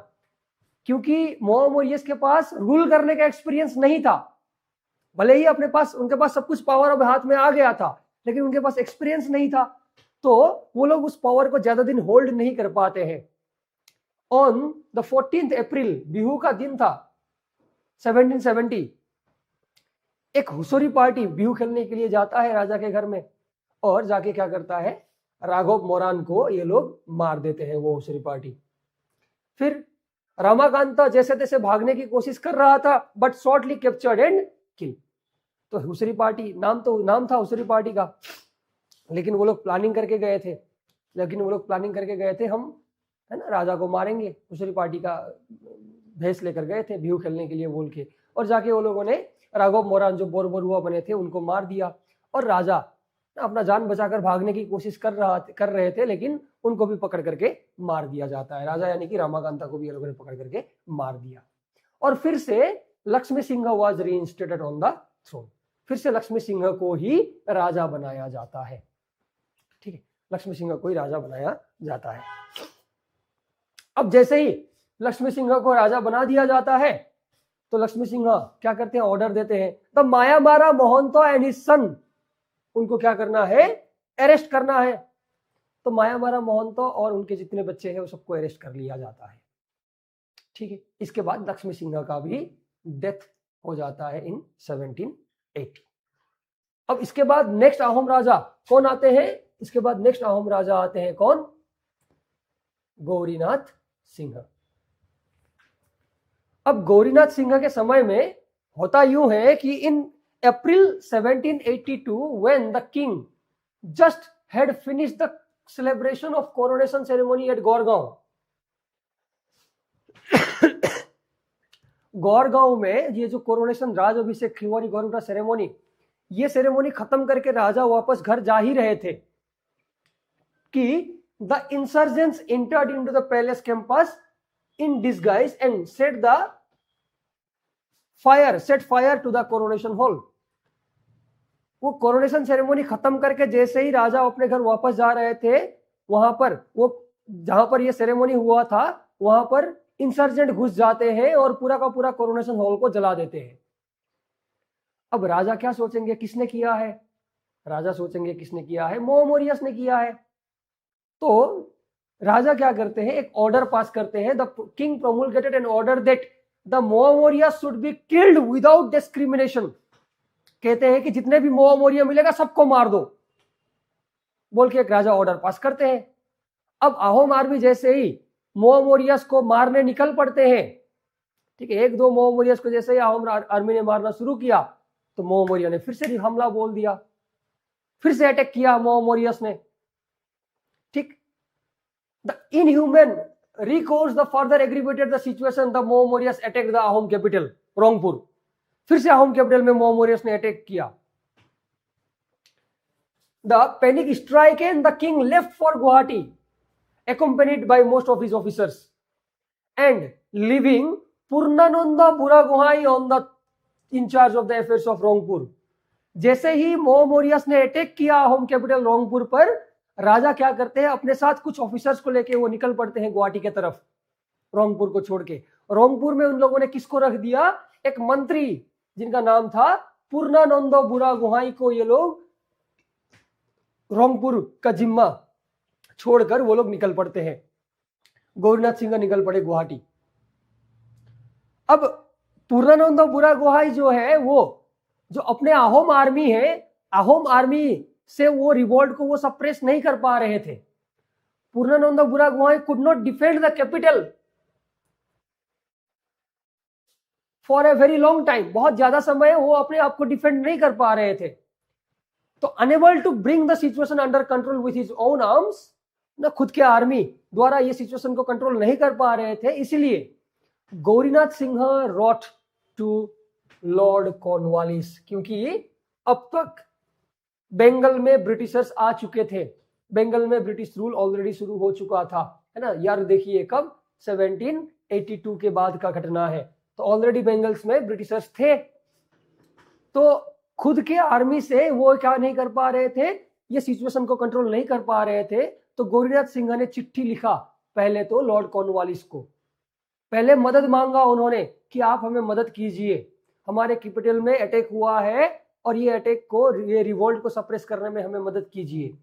क्योंकि मोहम्मद के पास रूल करने का एक्सपीरियंस नहीं था। भले ही उनके पास सब कुछ पावर अब हाथ में आ गया था, लेकिन उनके पास एक्सपीरियंस नहीं था, तो वो लोग उस पावर को ज्यादा दिन होल्ड नहीं कर पाते हैं। ऑन द 14th अप्रैल, बिहू का दिन था 1770, एक हुसोरी पार्टी बिहू खेलने के लिए जाता है राजा के घर में और जाके क्या करता है, राघव मोरान को ये लोग मार देते हैं वो हुसोरी पार्टी। फिर रामाकांता जैसे तैसे भागने की कोशिश कर रहा था but shortly captured and kill. तो हुसरी पार्टी नाम था हुसरी पार्टी का, लेकिन वो लोग प्लानिंग करके गए थे, हम है ना राजा को मारेंगे। हुसरी पार्टी का भेष लेकर गए थे बिहू खेलने के लिए बोल के, और जाके वो लोगों ने राघव मोरान जो बोरबरुआ बने थे उनको मार दिया। और राजा अपना जान बचाकर भागने की कोशिश कर रहे थे, लेकिन उनको भी पकड़ करके मार दिया जाता है। राजा यानी कि रामाकांता को भी ये लोगों ने पकड़ करके मार दिया। और फिर से Lakshmi Singh was reinstated on the throne, फिर से लक्ष्मी सिंह को ही राजा बनाया जाता है। ठीक है, लक्ष्मी सिंह को ही राजा बनाया जाता है। अब जैसे ही लक्ष्मी सिंह को राजा बना दिया जाता है तो लक्ष्मी सिंह क्या करते हैं, ऑर्डर देते हैं the मायामारा Mohanto and his son, उनको क्या करना है, अरेस्ट करना है। तो मायामारा मोहंतो और उनके जितने बच्चे हैं वो सबको अरेस्ट कर लिया जाता है। ठीक है, इसके बाद लक्ष्मी सिंह का भी डेथ हो जाता है इन 1780। अब इसके बाद नेक्स्ट आहोम राजा कौन आते हैं, इसके बाद नेक्स्ट आहोम राजा आते हैं कौन, गौरीनाथ सिंह। अब गौरीनाथ सिंह के समय में होता यूं है कि इन अप्रैल 1782 when the king just had finished the celebration of coronation ceremony at Gaurgaon, Gaurgaon में ये जो कोरोनेशन राज अभिषेक खिलवाड़ी गौरव सेरेमोनी, ये सेरेमोनी खत्म करके राजा वापस घर जा ही रहे थे कि the insurgents entered into the palace campus in disguise and set fire to the coronation hall. वो कोरोनेशन सेरेमोनी खत्म करके जैसे ही राजा अपने घर वापस जा रहे थे, वहां पर वो जहां पर ये सेरेमोनी हुआ था वहां पर इंसर्जेंट घुस जाते हैं और पूरा का पूरा कोरोनेशन हॉल को जला देते हैं। अब राजा क्या सोचेंगे, किसने किया है, राजा सोचेंगे किसने किया है, मोमोरियस ने किया है। तो राजा क्या करते हैं, एक ऑर्डर पास करते हैं, the king promulgated an order that the Moamorias should be killed without discrimination. कहते हैं कि जितने भी मोमोरिया मिलेगा सबको मार दो, बोल के एक राजा ऑर्डर पास करते हैं। अब आहोम आर्मी जैसे ही मोमोरियस को मारने निकल पड़ते हैं, ठीक है, एक दो मोमोरियस को जैसे ही आहोम आर्मी ने मारना शुरू किया तो मोमोरिया ने फिर से हमला बोल दिया, फिर से अटैक किया मोमोरियस ने। ठीक, the inhuman recourse the further aggravated the situation, the मोमोरियस attacked the ahom capital Rangpur, फिर से ahom capital में मोमोरियस ने अटैक किया। The panic strike and the king left for Guwahati accompanied by most of his officers and leaving Purnananda Buragohai on the in charge of the affairs of Rangpur. जैसे ही मोमोरियस ने अटैक किया ahom capital रोंगपुर पर, राजा क्या करते हैं, अपने साथ कुछ ऑफिसर्स को लेके वो निकल पड़ते हैं गुवाहाटी के तरफ, रोंगपुर को छोड़ के। रोंगपुर में उन लोगों ने किसको रख दिया, एक मंत्री जिनका नाम था पूर्णानंदो बुरागोहाई को ये लोग रोंगपुर का जिम्मा छोड़कर वो लोग निकल पड़ते हैं। गौरीनाथ सिंह निकल पड़े गुवाहाटी। अब पूर्णानंदो बुरागोहाई जो है वो जो अपने आहोम आर्मी है अहोम आर्मी से वो रिवोल्ट को वो सप्रेस नहीं कर पा रहे थे। Purnananda Buragohain could not defend the capital for a very long time, बहुत ज्यादा समय वो अपने आप को डिफेंड नहीं कर पा रहे थे। तो unable to bring the situation under control with his own arms, न खुद के आर्मी द्वारा ये सिचुएशन को कंट्रोल नहीं कर पा रहे थे, इसलिए Gaurinath Singh wrote to Lord Cornwallis, क्योंकि अब तक बंगाल में ब्रिटिशर्स आ चुके थे, बंगाल में ब्रिटिश रूल ऑलरेडी शुरू हो चुका था, है ना यार। देखिए कब 1782 के बाद का घटना है, तो ऑलरेडी बंगाल्स में ब्रिटिशर्स थे। तो खुद के आर्मी से वो क्या नहीं कर पा रहे थे, ये सिचुएशन को कंट्रोल नहीं कर पा रहे थे। तो गौरीनाथ सिंह ने चिट्ठी लिखा पहले तो लॉर्ड कॉर्नवालिस को, पहले मदद मांगा उन्होंने कि आप हमें मदद कीजिए, हमारे कैपिटल में अटैक हुआ है और ये अटैक को, ये रिवोल्ट को सप्रेस करने में हमें मदद कीजिए।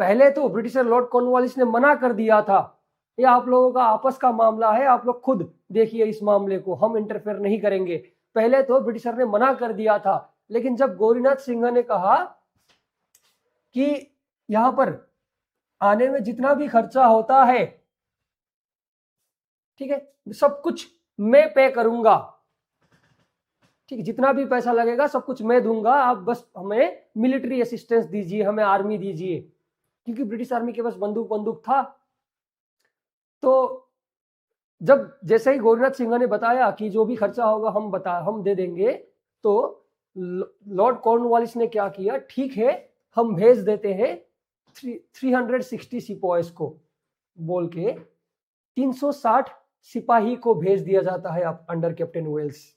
पहले तो ब्रिटिशर लॉर्ड कॉर्नवालिस ने मना कर दिया था, ये आप लोगों का आपस का मामला है, आप लोग खुद देखिए इस मामले को, हम इंटरफेयर नहीं करेंगे। पहले तो ब्रिटिशर ने मना कर दिया था, लेकिन जब गौरीनाथ सिंह ने कहा कि यहां पर आने में जितना भी खर्चा होता है, ठीक है, सब कुछ मैं पे करूंगा, ठीक है, जितना भी पैसा लगेगा सब कुछ मैं दूंगा, आप बस हमें मिलिट्री असिस्टेंस दीजिए, हमें आर्मी दीजिए, क्योंकि ब्रिटिश आर्मी के पास बंदूक था। तो जब जैसे ही गौरीनाथ सिंह ने बताया कि जो भी खर्चा होगा हम दे देंगे, तो लॉर्ड कॉर्नवालिस ने क्या किया, ठीक है हम भेज देते हैं 360 सिपाहीज को बोल के 360 सिपाही को भेज दिया जाता है under Captain Welsh.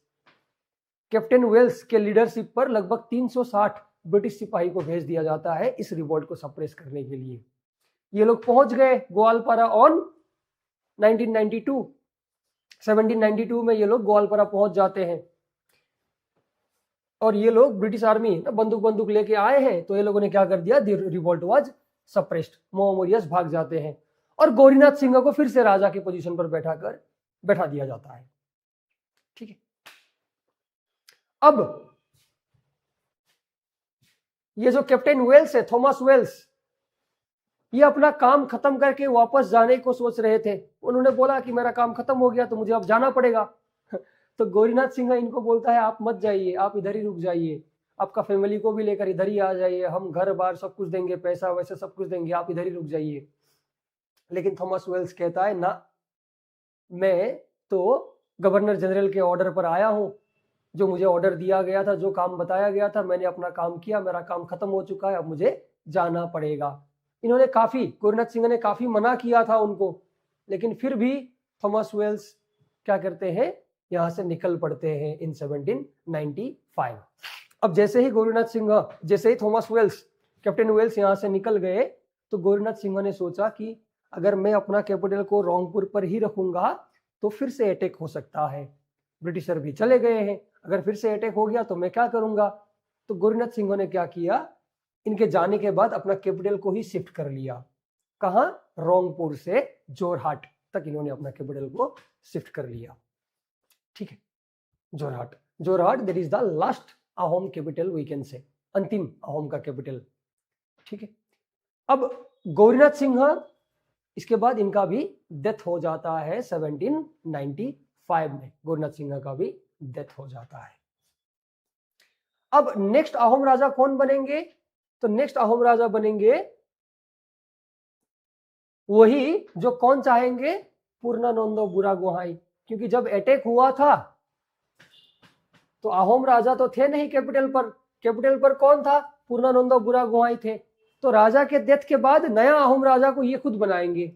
Captain Welsh के लीडरशिप पर लगभग 360 ब्रिटिश सिपाही को भेज दिया जाता है इस रिवोल्ट को सप्रेस करने के लिए। ये लोग पहुंच गए ग्वालपारा ऑन 1792 में ये लोग ग्वालपारा पहुंच जाते हैं, और ये लोग ब्रिटिश आर्मी बंदूक लेके आए हैं। तो ये लोगों ने क्या कर दिया, रिवोल्ट वाज सप्रेस्ड, मोमोरियस भाग जाते हैं, और गौरीनाथ सिंह को फिर से राजा की पोजीशन पर बैठा दिया जाता है। ठीक है, अब ये जो कैप्टन वेल्स है, थॉमस वेल्स, ये अपना काम खत्म करके वापस जाने को सोच रहे थे। उन्होंने बोला कि मेरा काम खत्म हो गया तो मुझे अब जाना पड़ेगा। तो गौरीनाथ सिंह इनको बोलता है आप मत जाइए, आप इधर ही रुक जाइए, आपका फैमिली को भी लेकर इधर ही आ जाइए, हम घर बार सब कुछ देंगे, पैसा वैसे सब कुछ देंगे, आप इधर ही रुक जाइए। लेकिन थॉमस वेल्स कहता है ना, मैं तो गवर्नर जनरल के ऑर्डर पर आया हूं, जो मुझे ऑर्डर दिया गया था, जो काम बताया गया था, मैंने अपना काम किया, मेरा काम खत्म हो चुका है, अब मुझे जाना पड़ेगा। इन्होंने गौरीनाथ सिंह ने काफी मना किया था उनको, लेकिन फिर भी थॉमस वेल्स क्या करते हैं, यहां से निकल पड़ते हैं इन 1795। अब जैसे ही थॉमस वेल्स, कैप्टन वेल्स यहां से निकल गए, तो गौरीनाथ सिंह ने सोचा कि अगर मैं अपना कैपिटल को रोंगपुर पर ही रखूंगा तो फिर से अटैक हो सकता है, ब्रिटिशर भी चले गए हैं, अगर फिर से अटैक हो गया तो मैं क्या करूंगा। तो गौरीनाथ सिंह ने क्या किया, इनके जाने के बाद अपना कैपिटल को ही शिफ्ट कर लिया। कहां, रोंगपुर से जोरहाट तक इन्होंने अपना कैपिटल को शिफ्ट कर लिया। ठीक है, Jorhat that is the last Ahom capital V can से, अंतिम अहोम का कैपिटल। ठीक है, अब गौरीनाथ सिंह, इसके बाद इनका भी डेथ हो जाता है 1795 में, गौरीनाथ सिंह का भी डेथ हो जाता है। अब नेक्स्ट अहोम राजा कौन बनेंगे, तो नेक्स्ट अहोम राजा बनेंगे वही जो कौन चाहेंगे, पूर्णानंद बुरागुहाई, क्योंकि जब अटैक हुआ था तो अहोम राजा तो थे नहीं कैपिटल पर कौन था, पूर्णानंद बुरागुहाई थे। तो राजा के डेथ के बाद नया अहोम राजा को ये खुद बनाएंगे,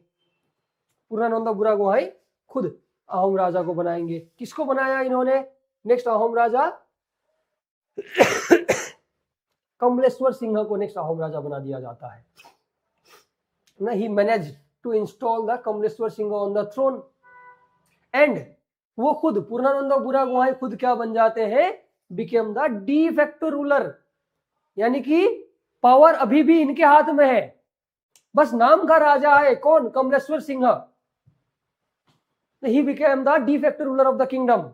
पूर्णानंद बुरागुहाई खुद अहोम राजा को बनाएंगे। किसको बनाया इन्होंने नेक्स्ट अहोम राजा, कमलेश्वर सिंह को नेक्स्ट अहोम राजा बना दिया जाता है ना। He manage to install the Kamaleswar Singh on the throne, and वो खुद पूर्णानंद बुरागुहाई खुद क्या बन जाते हैं, became the de facto ruler, यानी कि पावर अभी भी इनके हाथ में है, बस नाम का राजा है कौन, Kamaleswar Singh. He became the de facto ruler of the kingdom.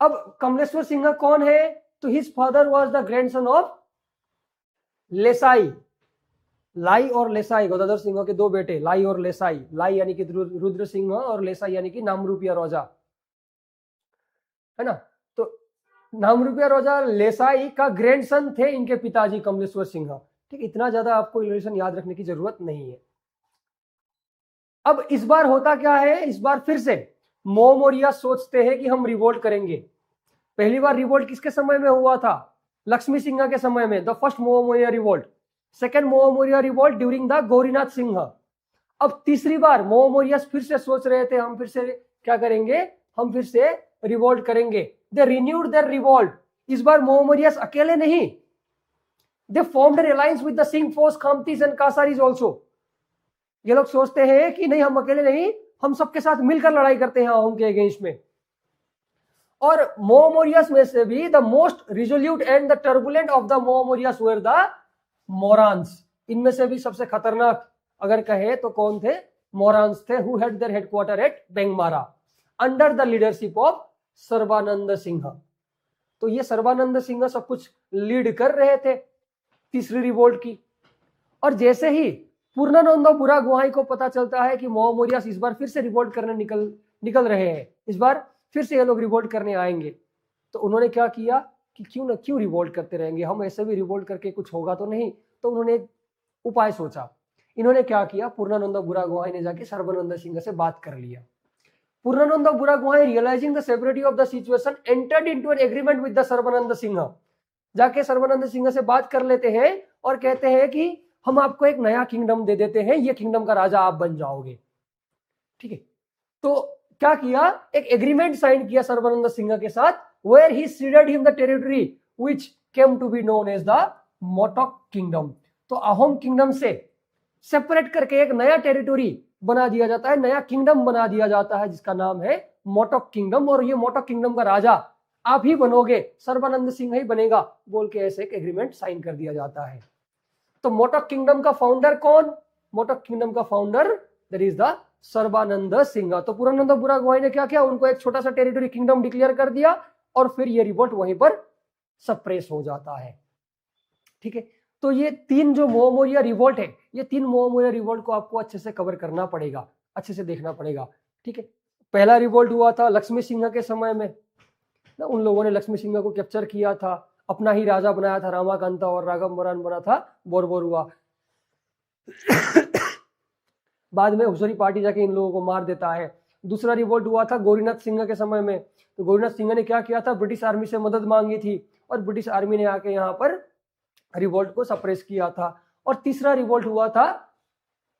अब कमलेश्वर सिंह कौन है, तो his father was the grandson of Lesai, Lai और लेसाई, गदाधर सिंह के दो बेटे लाई और लेसाई, लाई यानी कि रुद्र सिंह और लेसाई यानी कि नामरूपिया रोजा, है ना। तो नामरूपिया रोजा लेसाई का ग्रैंडसन थे इनके पिताजी कमलेश्वर सिंह। ठीक, इतना ज्यादा आपको रिलेशन याद रखने की जरूरत नहीं है। अब इस बार होता क्या है, इस बार फिर से मोमोरिया सोचते हैं कि हम रिवोल्ट करेंगे। पहली बार रिवोल्ट किसके समय में हुआ था, लक्ष्मी सिंह के समय में, the first Moamoria revolt. Second Moamoria revolt during the Gaurinath Singh. अब तीसरी बार मोमोरिया फिर से सोच रहे थे हम फिर से क्या करेंगे, हम फिर से रिवोल्ट करेंगे। They renewed their revolt. इस बार मोमोरियस अकेले नहीं, they formed an alliance with the Singphos, Khamtis and Kacharis also. ये लोग सोचते हैं कि नहीं हम अकेले नहीं, हम सबके साथ मिलकर लड़ाई करते हैं अहोम के अगेंस्ट में। और मोमोरियस में से भी the most resolute and the turbulent of the Moamorias were the Morans. इनमें से भी सबसे खतरनाक अगर कहे तो कौन थे, मोरान्स थे, who had their headquarter at Bengmara under the leadership of Sarbananda Singh. तो ये सर्बानंद सिंह सब कुछ लीड कर रहे थे तीसरी रिवोल्ट की। और जैसे ही पूर्णानंद बुरागुहाई को पता चलता है कि मोमोरियस इस बार फिर से रिवोल्ट करने निकल रहे हैं, इस बार फिर से ये लोग रिवोल्ट करने आएंगे, तो उन्होंने क्या किया कि क्यों रिवोल्ट करते रहेंगे, हम ऐसे भी रिवोल्ट करके कुछ होगा तो नहीं। तो उन्होंने एक उपाय सोचा। इन्होंने क्या किया, पूर्णानंद बुरागुहाई ने जाके सर्बानंद सिंह से बात कर लिया। Purnananda Buragohain realising the severity of the situation entered into an agreement with the Sarbananda Singh. जाके सर्बानंद सिंह से बात कर लेते हैं और कहते हैं कि हम आपको एक नया किंगडम दे देते हैं, ये किंगडम का राजा आप बन जाओगे। ठीक है, तो क्या किया, एक एग्रीमेंट साइन किया सर्बानंद सिंह के साथ, where he ceded him the territory which came to be known as the Matak kingdom. तो अहोम किंगडम से सेपरेट करके एक नया टेरिटरी बना दिया जाता है, नया किंगडम बना दिया जाता है जिसका नाम है मोटोक किंगडम। और ये मोटोक किंगडम का राजा आप ही बनोगे, सर्बानंद सिंह ही बनेगा, बोल के ऐसे एक एग्रीमेंट साइन कर दिया जाता है। तो मोटोक किंगडम का फाउंडर कौन, मोटोक किंगडम का founder that is the Sarbananda Singh. तो पूर्णानंद बुरागुहाई ने क्या किया, उनको एक छोटा सा टेरिटरी किंगडम डिक्लेयर कर दिया और फिर ये रिवोल्ट वहीं पर सप्रेस हो जाता है। ठीक है, तो ये तीन जो मोमोरिया रिवोल्ट है, ये तीन मोमोरिया रिवोल्ट को आपको अच्छे से कवर करना पड़ेगा, अच्छे से देखना पड़ेगा। ठीक है, पहला रिवोल्ट हुआ था लक्ष्मी सिंह के समय में, उन लोगों ने लक्ष्मी सिंह को कैप्चर किया था, अपना ही राजा बनाया था, रामाकांता और राघवमोहन बना था, बोरबोर हुआ। बाद में हुसरी पार्टी जाके इन लोगों को मार देता है। दूसरा रिवोल्ट हुआ था गौरीनाथ सिंह के समय में, तो गौरीनाथ सिंह ने क्या किया था, ब्रिटिश आर्मी से मदद मांगी थी और ब्रिटिश आर्मी ने आके यहाँ पर रिवोल्ट को सप्रेस किया था। और तीसरा रिवोल्ट हुआ था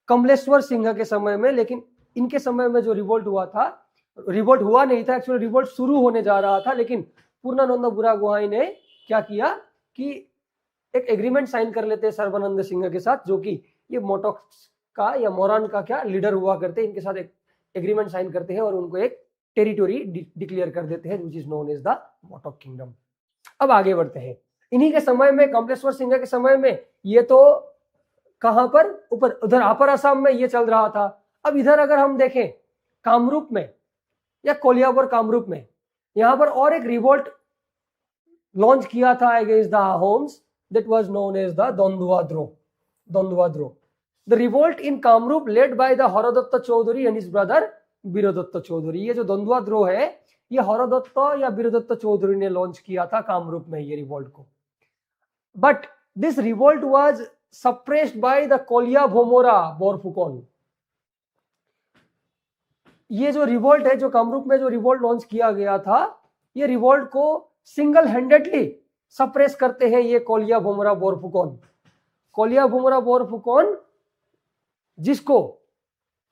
कमलेश्वर सिंह के समय में, लेकिन इनके समय में जो रिवोल्ट हुआ था, रिवोल्ट हुआ नहीं था एक्चुअली, रिवोल्ट शुरू होने जा रहा था, लेकिन पूर्णानंद बुरागुहाई ने क्या किया कि एक एग्रीमेंट साइन कर लेते हैं सर्बानंद सिंह के साथ, जो कि ये मोटोक का या मोरान का क्या लीडर हुआ करते हैं, इनके साथ एक एग्रीमेंट साइन करते हैं और उनको एक टेरिटोरी डिक्लेयर कर देते हैं which is known as the Matak kingdom. अब आगे बढ़ते हैं। इन्हीं के समय में, कमलेश्वर सिंह के समय में, ये तो कहां पर, ऊपर उधर अपर असम में ये चल रहा था। अब इधर अगर हम देखें कामरूप में या कोलियाबोर कामरूप में, यहां पर और एक रिवोल्ट लॉन्च किया था against the Ahoms, that was known as the Dwandwadro. The revolt in Kamrup led by the Haradatta Chaudhury and his brother Viradatta Chaudhury. ये जो द्वंद्वाद्रो है, ये हरदत्त या वीरदत्त चौधरी ने लॉन्च किया था कामरूप में ये रिवोल्ट को। But this revolt was suppressed by the Kalia Bhomora Borphukan. ये जो रिवोल्ट है, जो कामरूप में जो रिवोल्ट लॉन्च किया गया था, ये रिवोल्ट को सिंगल हैंडेडली सप्रेस करते हैं ये कोलिया भोमोरा बोरफुकन। कोलिया भोमोरा बोरफुकन, जिसको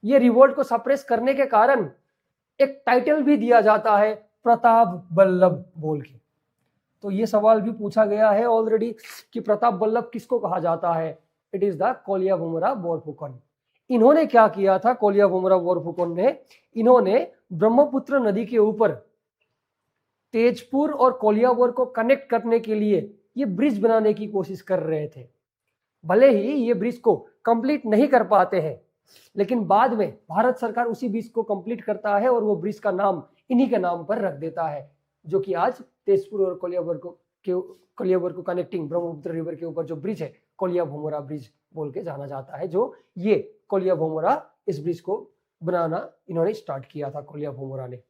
ये रिवोल्ट को सप्रेस करने के कारण एक टाइटल भी दिया जाता है प्रताप बल्लभ बोल के। तो ये सवाल भी पूछा गया है ऑलरेडी कि प्रताप बल्लभ किसको कहा जाता है, it is the Kalia Bhomora Borphukan. इन्होंने क्या किया था, कोलिया भोमोरा बोरफुकन ने, इन्होंने ब्रह्मपुत्र नदी के ऊपर तेजपुर और कोलियाबोर को कनेक्ट करने के लिए ये ब्रिज बनाने की कोशिश कर रहे थे। भले ही ये ब्रिज को कंप्लीट नहीं कर पाते हैं, लेकिन बाद में भारत सरकार उसी ब्रिज को कंप्लीट करता है और वो ब्रिज का नाम इन्हीं के नाम पर रख देता है, जो कि आज तेजपुर और कोलियाबोर को के कोलियाबोर को कनेक्टिंग ब्रह्मपुत्र रिवर के ऊपर जो ब्रिज है कोलिया भोमोरा ब्रिज बोल के जाना जाता है, जो ये कोलिया भोमोरा इस ब्रिज को बनाना इन्होंने स्टार्ट किया था कोलिया भोमोरा ने।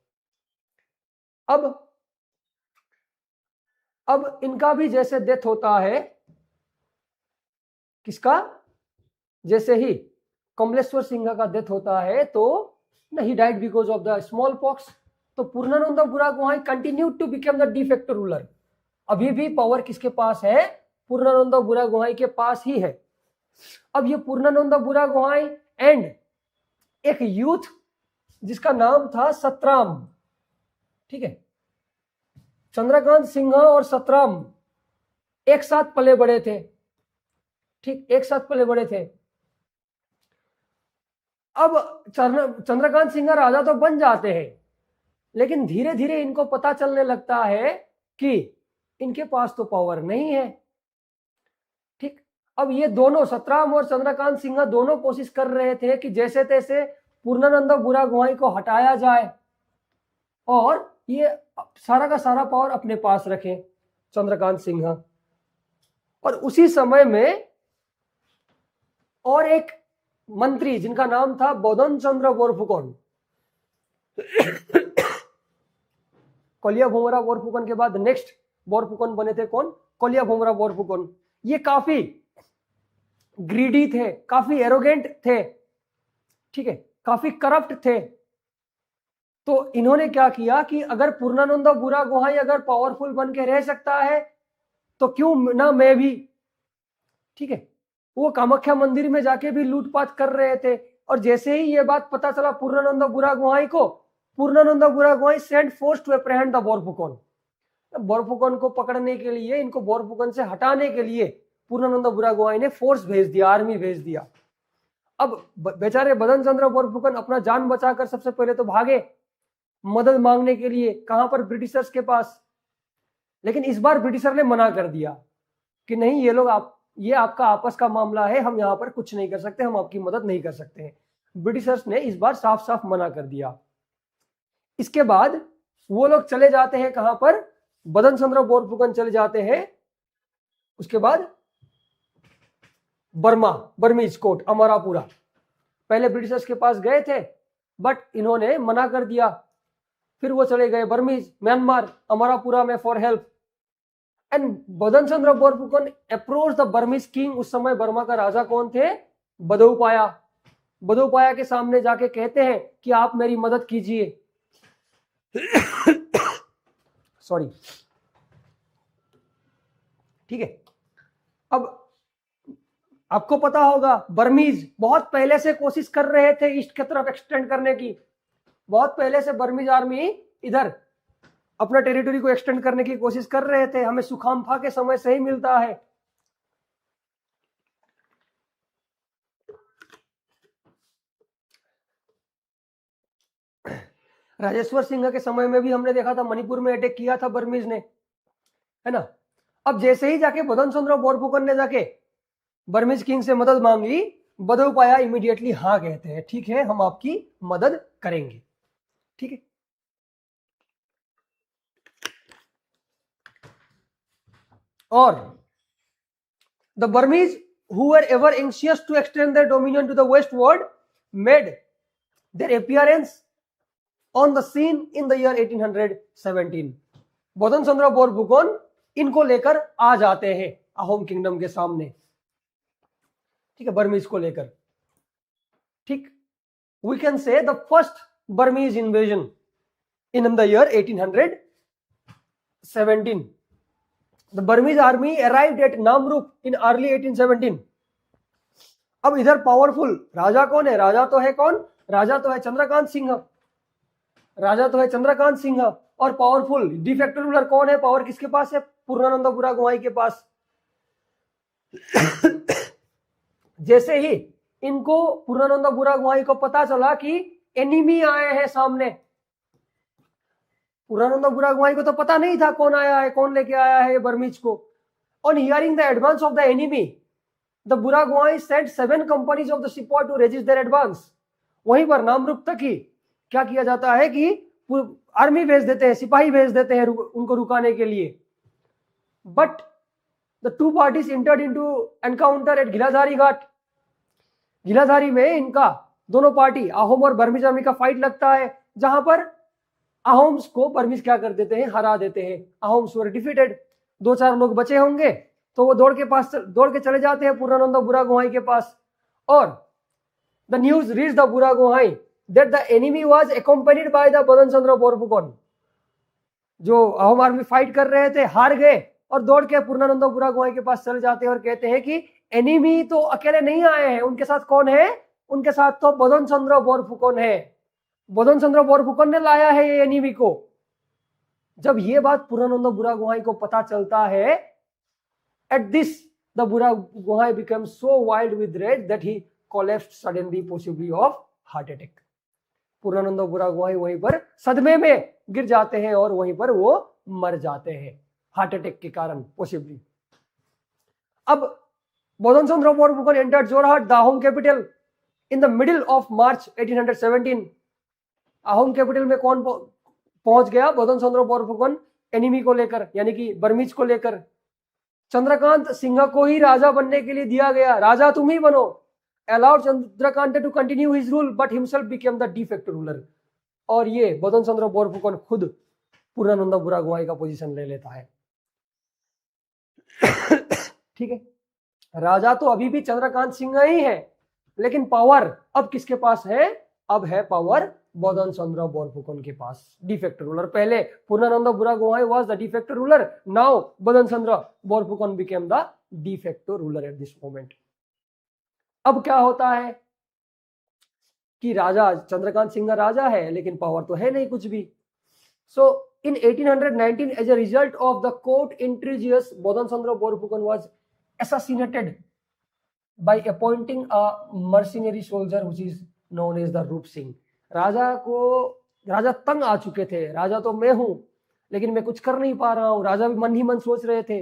अब इनका भी जैसे डेथ होता है, किसका, जैसे ही कमलेश्वर सिंह का डेथ होता है तो he died because of the small pox. तो Purnananda Buragohain continue to become the de facto ruler. अभी भी पावर किसके पास है, पूर्णानंद बुरागोहाई के पास ही है। अब ये पूर्णानंद बुरागोहाई एंड एक यूथ जिसका नाम था सतराम, ठीक है, चंद्रकांत सिंह और सतराम एक साथ पले बड़े थे, ठीक, एक साथ पले बड़े थे। अब चंद्रकांत सिंह राजा तो बन जाते हैं, लेकिन धीरे धीरे इनको पता चलने लगता है कि इनके पास तो पावर नहीं है, ठीक। अब ये दोनों सतराम और चंद्रकांत सिंह दोनों कोशिश कर रहे थे कि जैसे तैसे पूर्णानंद बुरागोहाई को हटाया जाए और ये सारा का सारा पावर अपने पास रखें चंद्रकांत सिंह। और उसी समय में और एक मंत्री जिनका नाम था बदन चंद्र बोरफुकन, कोलिया भोमरा बोरफुकन के बाद नेक्स्ट बोरफुकन बने थे कौन, कोलिया भोमरा बोरफुकन। ये काफी ग्रीडी थे, काफी एरोगेंट थे, ठीक है, काफी करप्ट थे। तो इन्होंने क्या किया कि अगर पूर्णानंद बुरागोहाई अगर पावरफुल बन के रह सकता है तो क्यों ना मैं भी, ठीक है। वो कामाख्या मंदिर में जाके भी लूटपाट कर रहे थे। और जैसे ही ये बात पता चला पूर्णानंद बुरागोहाई को, Purnananda Buragohain sent force to apprehend the Borphukan. Borphukan को पकड़ने के लिए, इनको बोरफुकन से हटाने के लिए पूर्णानंद बुरागोहाई ने फोर्स भेज दिया, आर्मी भेज दिया। अब बेचारे बदन चंद्र बोरफुकन अपना जान बचाकर सबसे पहले तो भागे मदद मांगने के लिए, कहां पर, ब्रिटिशर्स के पास। लेकिन इस बार ब्रिटिशर ने मना कर दिया कि नहीं, ये लोग ये आपका आपस का मामला है, हम यहां पर कुछ नहीं कर सकते, हम आपकी मदद नहीं कर सकते हैं। ब्रिटिशर्स ने इस बार साफ साफ मना कर दिया। इसके बाद वो लोग चले जाते हैं कहां पर, बदन चंद्र बोरफुकन चले जाते हैं उसके बाद बर्मीज कोट अमरापुरा। पहले ब्रिटिशर्स के पास गए थे बट इन्होंने मना कर दिया। फिर वो चले गए बर्मीज, म्यांमार, अमरापुरा में for help. And Badan Chandra Borphukan approach the Burmese king. उस समय बर्मा का राजा कौन थे, बदौपाया। बदौपाया के सामने जाके कहते हैं कि आप मेरी मदद कीजिए। सॉरी, ठीक है। अब आपको पता होगा बर्मीज बहुत पहले से कोशिश कर रहे थे ईस्ट की तरफ एक्सटेंड करने की। बहुत पहले से बर्मीज आर्मी इधर अपना टेरिटरी को एक्सटेंड करने की कोशिश कर रहे थे। हमें सुखामफा के समय से ही मिलता है। राजेश्वर सिंह के समय में भी हमने देखा था, मणिपुर में अटैक किया था बर्मीज ने, है ना। अब जैसे ही जाके बदन चंद्र बोरफुकन ने जाके बर्मीज किंग से मदद मांगी, बदौपाया इमीडिएटली हाँ कहते हैं, ठीक है हम आपकी मदद करेंगे, ठीक है। और the Burmese who were ever anxious to extend their dominion to the westward made their appearance on the scene in the year 1817. बदन चंद्र बोरफुकन इनको लेकर आ जाते हैं अहोम किंगडम के सामने, ठीक है, बर्मीज को लेकर, ठीक। We can say the first Burmese invasion in the year 1817. The Burmese army arrived at Namrup in early 1817. अब इधर पावरफुल राजा कौन है, राजा तो है कौन, राजा तो है चंद्रकांत सिंह, राजा तो है चंद्रकांत सिंह। और पावरफुल डिफेक्टर रूलर कौन है, पावर किसके पास है, पूर्णानंद बुरागोहाई के पास। जैसे ही इनको पूर्णानंद बुरागोहाई को पता चला कि एनिमी आए हैं सामने, पूर्णानंद बुरागोहाई को तो पता नहीं था कौन आया है, कौन लेके आया है बर्मीज को। On hearing the advance of the enemy, the Buragohain sent 7 companies of the sepoy to resist their advance. वहीं पर नामरूप तक ही क्या किया जाता है कि आर्मी भेज देते हैं, सिपाही भेज देते हैं उनको रुकाने के लिए। but the two parties entered into encounter at गिलाधारी घाट। गिलाधारी में इनका दोनों पार्टी अहोम और बर्मीज आर्मी का फाइट लगता है, जहां पर अहोम्स को बर्मीज क्या कर देते हैं, हरा देते हैं। Ahoms were defeated. 2-4 लोग बचे होंगे तो वो दौड़ के चले जाते हैं पूर्णानंद बुरागोहाई के पास, और the news reach the Buragohain that the enemy was accompanied by the Badan Chandra Borphukan. जो अहोम आर्मी फाइट कर रहे थे हार गए और दौड़ के पूर्णानंद बुरागोहाई के पास चले जाते हैं और कहते हैं कि एनिमी तो अकेले नहीं आए हैं, उनके साथ कौन है, उनके साथ तो बदन चंद्र बोरफुकन है, बदन चंद्र बोरफुकन ने लाया है ये एनिमी को। जब ये बात पूर्णानंद बुरागोहाई को पता चलता है, at this the Buragohain become so wild with rage that he collapsed suddenly, possibly of heart attack. Purnananda Buragohain वहीं पर सदमे में गिर जाते हैं और वहीं पर वो मर जाते हैं हार्ट अटैक के कारण, पॉसिबली। अब Badan Chandra Borphukan entered Jorhat, the Ahom capital, in the middle of March 1817। Ahom capital में कौन पहुंच गया, बदन चंद्र बोरफुकन एनिमी को लेकर, यानी कि बर्मीज को लेकर। चंद्रकांत सिंह को ही राजा बनने के लिए दिया गया, राजा तुम ही बनो। Allowed Chandrakant to continue his rule but himself became the de facto ruler. और ये बदन चंद्र बोरफुकन खुद पूर्णानंद बुरागोहाई का पोजीशन ले लेता है। ठीक है, राजा तो अभी भी चंद्रकांत सिंह ही है, लेकिन पावर अब किसके पास है, अब है पावर बदन चंद्र बोरफुकन के पास, डी फैक्टो रूलर। पहले Purnananda Buragohain was the de facto ruler, now Badan Chandra Borphukan became the de facto ruler at this moment. अब क्या होता है कि राजा चंद्रकांत सिंह राजा है, लेकिन पावर तो है नहीं कुछ भी। सो in 1819, as a result of the court intrigues, Bodan Chandra Borphukan was assassinated by appointing a mercenary soldier which is known as the रूप सिंह। राजा तंग आ चुके थे, राजा तो मैं हूं लेकिन मैं कुछ कर नहीं पा रहा हूं। राजा भी मन ही मन सोच रहे थे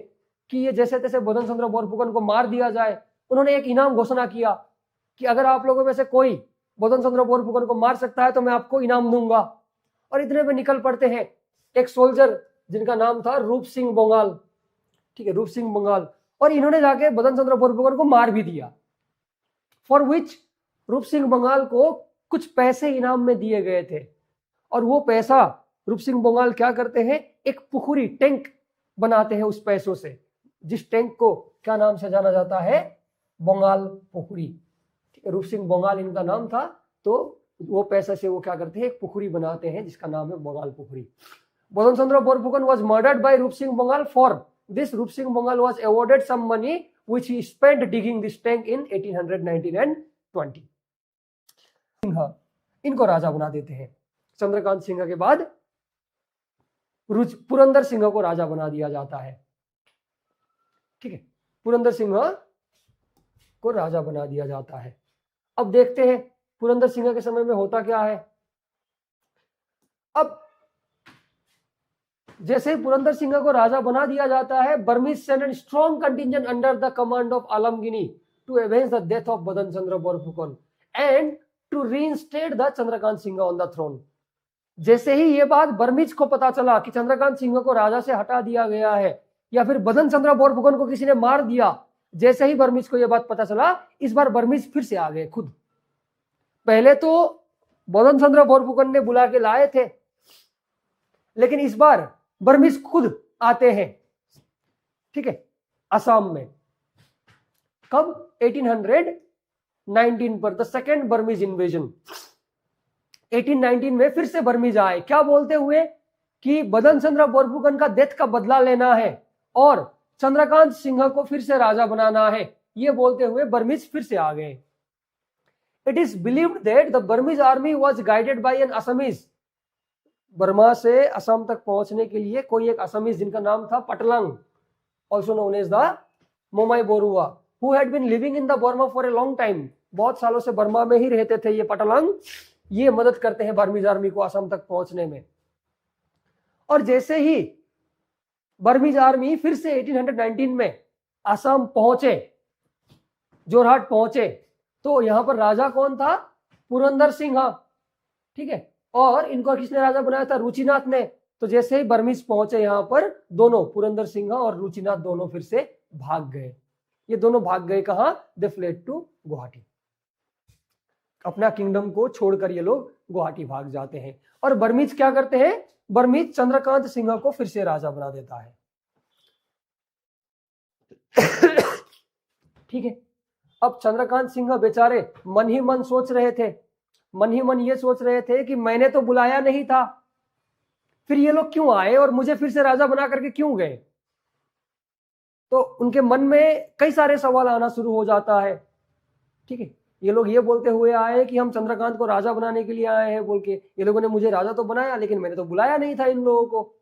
कि ये जैसे तैसे बदन चंद्र बोरफुकन को मार दिया जाए। उन्होंने एक इनाम घोषणा किया कि अगर आप लोगों में से कोई बदन चंद्र बोरफुकन को मार सकता है तो मैं आपको इनाम दूंगा। और इतने में निकल पड़ते हैं एक सोल्जर जिनका नाम था रूप सिंह बंगाल। ठीक है, रूप सिंह बंगाल। और इन्होंने जाके बदन चंद्र बोरफुकन को मार भी दिया, फॉर विच रूप सिंह बंगाल को कुछ पैसे इनाम में दिए गए थे। और वो पैसा रूप सिंह बंगाल क्या करते हैं, एक पुखुरी टैंक बनाते हैं उस पैसों से, जिस टैंक को क्या नाम से जाना जाता है, बंगाल पुखुरी। ठीक है, रूप सिंह बंगाल इनका नाम था। तो वो पैसा से वो क्या करते हैं, एक पुखुरी बनाते हैं जिसका नाम है Bengal पुखुरी। Bodan Chandra Borphukan was murdered by Rup Singh Bangal. For this, Rup Singh Bangal was awarded some money which he spent digging this tank in 1819 and 20. इनको राजा बना देते हैं। चंद्रकांत सिंह के बाद पुरंदर सिंह को राजा बना दिया जाता है। ठीक है, पुरंदर सिंह को राजा बना दिया जाता है। अब देखते हैं पुरंदर सिंह के समय में होता क्या है। अब जैसे ही पुरंदर सिंह को राजा बना दिया जाता है, Burmese send an strong contingent under the command of Alamingi to avenge the death of Badan Chandra Borphukan and to reinstate the Chandrakanta Singh on the throne. जैसे ही ये बात बर्मीज को पता चला कि चंद्रकांत सिंह को राजा से हटा दिया गया है या फिर बदन चंद्र बोरफुकन को किसी ने मार दिया, जैसे ही बर्मीज को यह बात पता चला, इस बार बर्मीज फिर से आ गए खुद। पहले तो बदन चंद्र बोरफुकन ने बुला के लाए थे, लेकिन इस बार बर्मीज खुद आते हैं। ठीक है, असम में कब, 1819 पर, द सेकेंड बर्मीज इन्वेजन। 1819 में फिर से बर्मीज आए, क्या बोलते हुए कि बदन चंद्र बोरफुकन का डेथ का बदला लेना है और चंद्रकांत सिंह को फिर से राजा बनाना है। ये बोलते हुए बर्मीज फिर से आ गए। It is believed that the Burmese army was guided by an Assamese. Burma से असम तक पहुंचने के लिए कोई एक असमीज जिनका नाम था Patlang, also known as the Momai Borua, who had been living in the Burma for a long time. बहुत सालों से बर्मा में ही रहते थे ये पटलंग। ये मदद करते हैं बर्मीज आर्मी को असम तक पहुंचने में। और जैसे ही बर्मीज आर्मी फिर से 1819 में असम पहुंचे, जोरहाट पहुंचे, तो यहां पर राजा कौन था, पुरंदर सिंह। ठीक है, और इनको किसने राजा बनाया था, रुचिनाथ ने। तो जैसे ही बर्मीज पहुंचे यहाँ पर, दोनों पुरंदर सिंह और रुचिनाथ दोनों फिर से भाग गए। ये दोनों भाग गए कहां? They fled to Guwahati. अपना किंगडम को छोड़कर ये लोग गुवाहाटी भाग जाते हैं। और बर्मीज क्या करते हैं? बर्मीज चंद्रकांत सिंह को फिर से राजा बना देता है। ठीक है। अब चंद्रकांत सिंह बेचारे मन ही मन सोच रहे थे, मन ही मन ये सोच रहे थे कि मैंने तो बुलाया नहीं था, फिर ये लोग क्यों आए और मुझे फिर से राजा बना करके क्यों गए? तो उनके मन में कई सारे सवाल आना शुरू हो जाता है। ठीक है। ये लोग ये बोलते हुए आए कि हम चंद्रकांत को राजा बनाने के लिए आए हैं बोल के, ये लोगों ने मुझे राजा तो बनाया लेकिन मैंने तो बुलाया नहीं था इन लोगों को।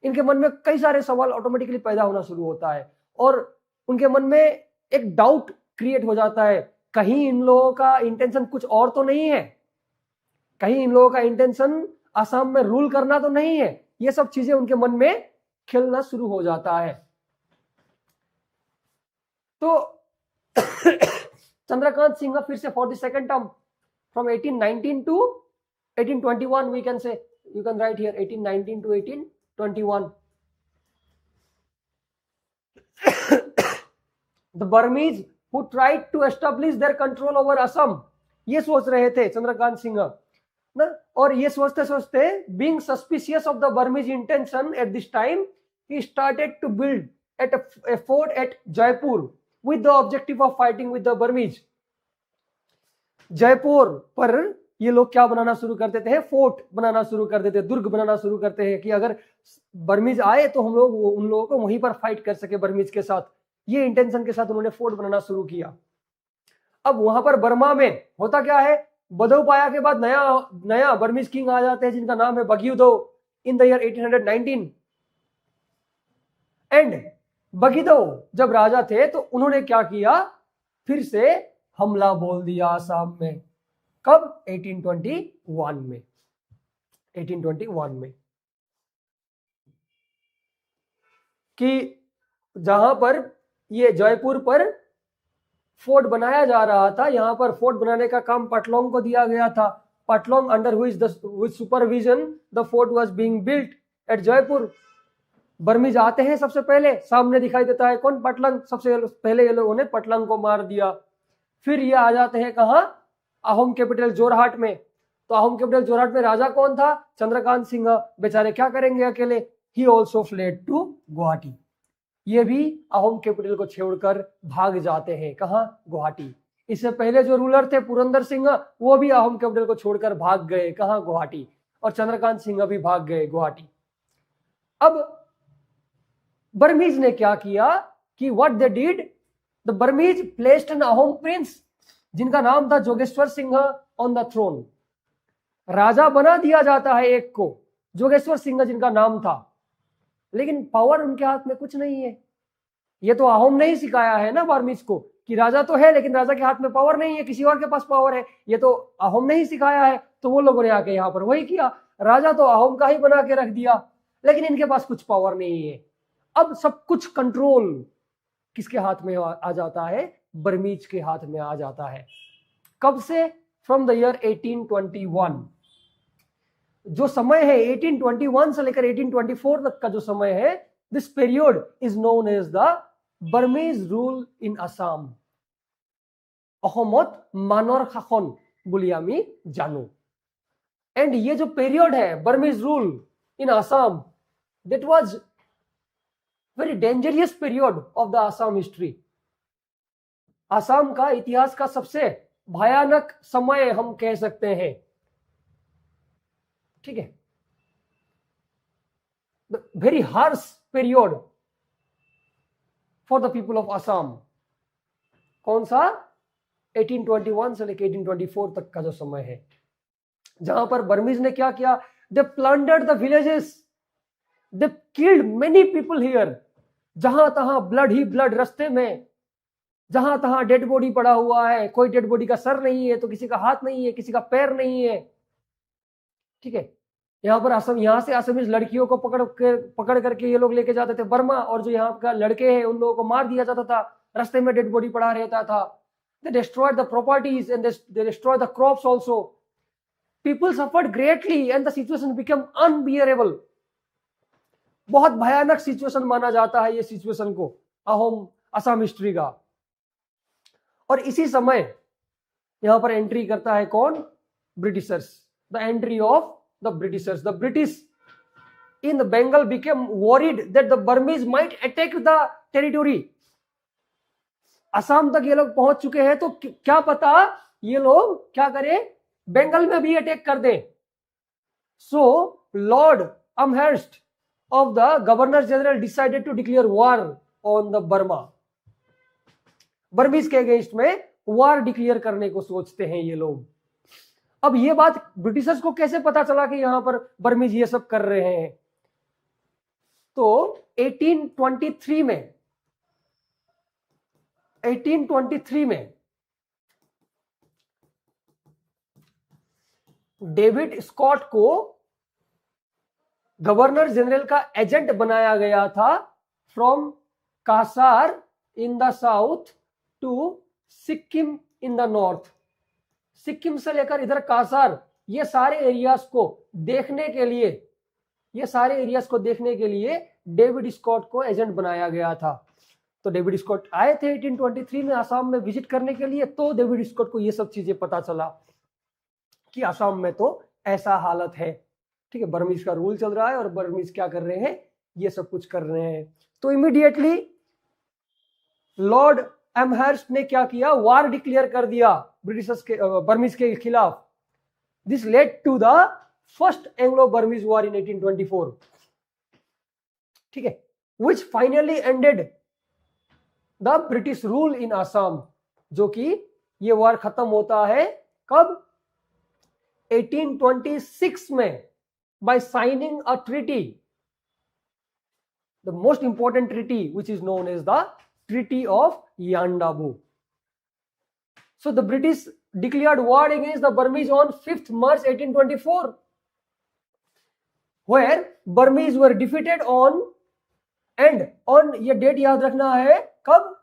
इनके मन में कई सारे सवाल ऑटोमेटिकली पैदा होना शुरू होता है और उनके मन में एक डाउट क्रिएट हो जाता है, कहीं इन लोगों का इंटेंशन कुछ और तो नहीं है, कहीं इन लोगों का इंटेंशन असम में रूल करना तो नहीं है। ये सब चीजें उनके मन में खेलना शुरू हो जाता है। तो चंद्रकांत सिंह फिर से for the second term from 1819 to 1821 we can say, you can write here 1819 to 1821 the Burmese who tried to establish their control over Assam, ये सोच रहे थे चंद्रकांत सिंह ना, और ये सोचते सोचते being suspicious of the Burmese intention at this time, he started to build at a fort at Jaipur with the objective of fighting with the Burmese. Jaipur पर ये लोग क्या बनाना शुरू कर देते हैं? फोर्ट बनाना शुरू कर देते हैं, दुर्ग बनाना शुरू करते हैं कि अगर बर्मीज आए तो हम लोग उन लोगों को वहीं पर फाइट कर सके बर्मीज के साथ। ये इंटेंशन के साथ उन्होंने फोर्ट बनाना शुरू किया। अब वहां पर बर्मा में होता क्या है, बदौपाया के बाद नया बर्मीज किंग आ जाते हैं जिनका नाम है बगीदो इन द ईयर 1819। एंड बगीदो जब राजा थे तो उन्होंने क्या किया, फिर से हमला बोल दिया आसाम में। कब? 1821 में। 1821 में कि जहां पर ये जयपुर पर फोर्ट बनाया जा रहा था, यहां पर फोर्ट बनाने का काम पटलोंग को दिया गया था। Patlong under which supervision the fort was being built at Jaipur. Burmese आते हैं, सबसे पहले सामने दिखाई देता है कौन? पटलंग। सबसे पहले ये लोगों ने पटलंग को मार दिया। फिर ये आ जाते हैं कहां? अहोम कैपिटल जोरहाट में। तो अहोम कैपिटल जोरहाट में राजा कौन था? चंद्रकांत सिंह। बेचारे क्या करेंगे अकेले? He also fled to Guwahati. ये भी अहोम कैपिटल को छोड़कर भाग जाते हैं। कहां? गुवाहाटी। इससे पहले जो रूलर थे पुरंदर सिंह, वो भी अहोम कैपिटल को छोड़कर भाग गए। कहां? गुवाहाटी। और चंद्रकांत सिंह भी भाग गए गुवाहाटी। अब बर्मीज ने क्या किया कि what they did, the Burmese placed an Ahom prince जिनका नाम था Jogeshwar Singh on the throne. राजा बना दिया जाता है एक को, जोगेश्वर सिंह जिनका नाम था, लेकिन पावर उनके हाथ में कुछ नहीं है। ये तो अहोम ने ही सिखाया है ना बर्मीज को कि राजा तो है लेकिन राजा के हाथ में पावर नहीं है, किसी और के पास पावर है। ये तो अहोम ने ही सिखाया है। तो वो लोगों ने आके यहाँ पर वही किया, राजा तो अहोम का ही बना के रख दिया, लेकिन इनके पास कुछ पावर नहीं है। अब सब कुछ कंट्रोल किसके हाथ में आ जाता है? बर्मीज के हाथ में आ जाता है। कब से? From the year 1821। जो समय है 1821 से लेकर 1824 तक का जो समय है, this period is known as the Burmese rule in Assam. अहोमत मानर शासन বুলি আমি জানো। एंड ये जो पीरियड है Burmese rule in Assam, that was very dangerous period of the Assam history. Assam का इतिहास का सबसे भयानक समय हम कह सकते हैं। ठीक है। The very harsh period for the people of Assam. कौन सा? 1821 से लेकर 1824 तक का जो समय है, जहां पर बर्मीज ने क्या किया? They plundered the villages, they killed many people here. जहां तहां ब्लड ही ब्लड, रास्ते में जहां तहां डेड बॉडी पड़ा हुआ है। कोई डेड बॉडी का सर नहीं है तो किसी का हाथ नहीं है, किसी का पैर नहीं है। ठीक है। यहाँ पर असम, यहाँ से असमीज लड़कियों को पकड़ करके ये लोग लेके जाते थे बर्मा, और जो यहाँ का लड़के हैं उन लोगों को मार दिया जाता था। रास्ते में डेड बॉडी पड़ा रहता था। They destroyed the properties and they destroyed the crops also. People suffered greatly and the situation became unbearable. बहुत भयानक सिचुएशन माना जाता है ये सिचुएशन को, अहोम असम हिस्ट्री का। और इसी समय यहां पर एंट्री करता है कौन? Britishers. The entry of the Britishers. The British in the Bengal became worried that the Burmese might attack the territory. Assam तक ये लोग पहुंच चुके हैं, तो क्या पता ये लोग क्या करें, बंगाल में भी अटैक कर दें। सो Lord अमहर्स्ट of the governor general decided to declare war on the Burma। Burmese के अगेंस्ट में वार डिक्लेयर करने को सोचते हैं ये लोग। अब ये बात ब्रिटिशर्स को कैसे पता चला कि यहां पर बर्मीज ये सब कर रहे हैं? तो 1823 में डेविड स्कॉट को गवर्नर जनरल का एजेंट बनाया गया था, from Cachar in the south to Sikkim in the north. Sikkim से लेकर इधर कासार, ये सारे एरियाज को देखने के लिए डेविड स्कॉट को एजेंट बनाया गया था। तो डेविड स्कॉट आए थे 1823 में आसाम में विजिट करने के लिए। तो डेविड स्कॉट को ये सब चीजें पता चला कि आसाम में तो ऐसा हालत है, ठीक है, बर्मीज का रूल चल रहा है और बर्मीज क्या कर रहे हैं, ये सब कुछ कर रहे हैं। तो इमीडिएटली लॉर्ड एमहर्स्ट ने क्या किया, वार डिक्लेयर कर दिया ब्रिटिशर्स के बर्मीज के खिलाफ। This led to the first Anglo Burmese war in 1824, ठीक है, which finally ended the British rule in Assam. जो कि ये वार खत्म होता है कब? 1826 में, by signing a treaty, the most important treaty, which is known as the Treaty of Yandabu. So the British declared war against the Burmese on 5th March 1824, where Burmese were defeated on, and on ये डेट याद रखना है कब,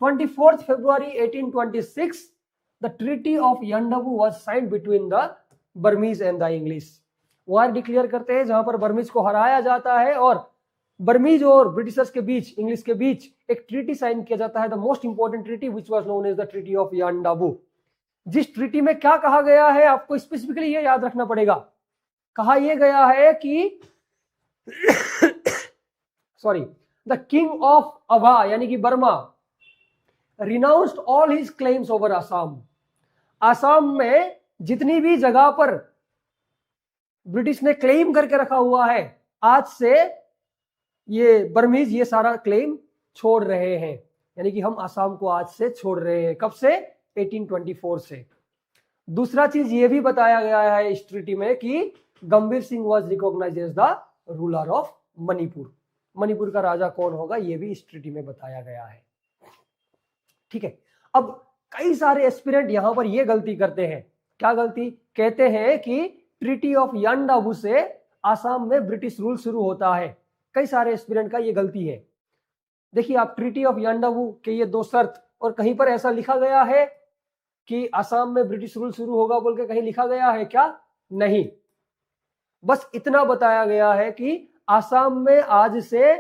24th February 1826 the Treaty of Yandabu was signed between the Burmese and the English। War declare करते हैं जहां पर बर्मीज को हराया जाता है और बर्मीज और ब्रिटिशर्स के बीच, इंग्लिश के बीच एक ट्रीटी साइन किया जाता है, the most important treaty which was known as the treaty of Yandabo. जिस ट्रीटी में क्या कहा गया है, आपको स्पेसिफिकली ये याद रखना पड़ेगा। कहा यह गया है कि सॉरी, द किंग ऑफ अभा यानी कि Burma renounced all his claims over Assam. Assam में जितनी भी जगह पर ब्रिटिश ने क्लेम करके रखा हुआ है, आज से ये बर्मीज ये सारा क्लेम छोड़ रहे हैं, यानी कि हम आसाम को आज से छोड़ रहे हैं। कब से? 1824 से। दूसरा चीज ये भी बताया गया है इस ट्रीटी में कि Gambhir Singh was recognised as the ruler of Manipur. Manipur का राजा कौन होगा ये भी इस ट्रीटी में बताया गया है, ठीक है। अब कई सारे एस्पिरेंट यहां पर ये गलती करते हैं। क्या गलती? कहते हैं कि ट्रीटी ऑफ यांडाबू से आसाम में ब्रिटिश रूल शुरू होता है। कई सारे एस्पिरेंट का ये गलती है। देखिए आप, ट्रीटी ऑफ यांडाबू के ये दो शर्त, और कहीं पर ऐसा लिखा गया है कि आसाम में ब्रिटिश रूल शुरू होगा बोल के कहीं लिखा गया है क्या? नहीं, बस इतना बताया गया है कि आसाम में आज से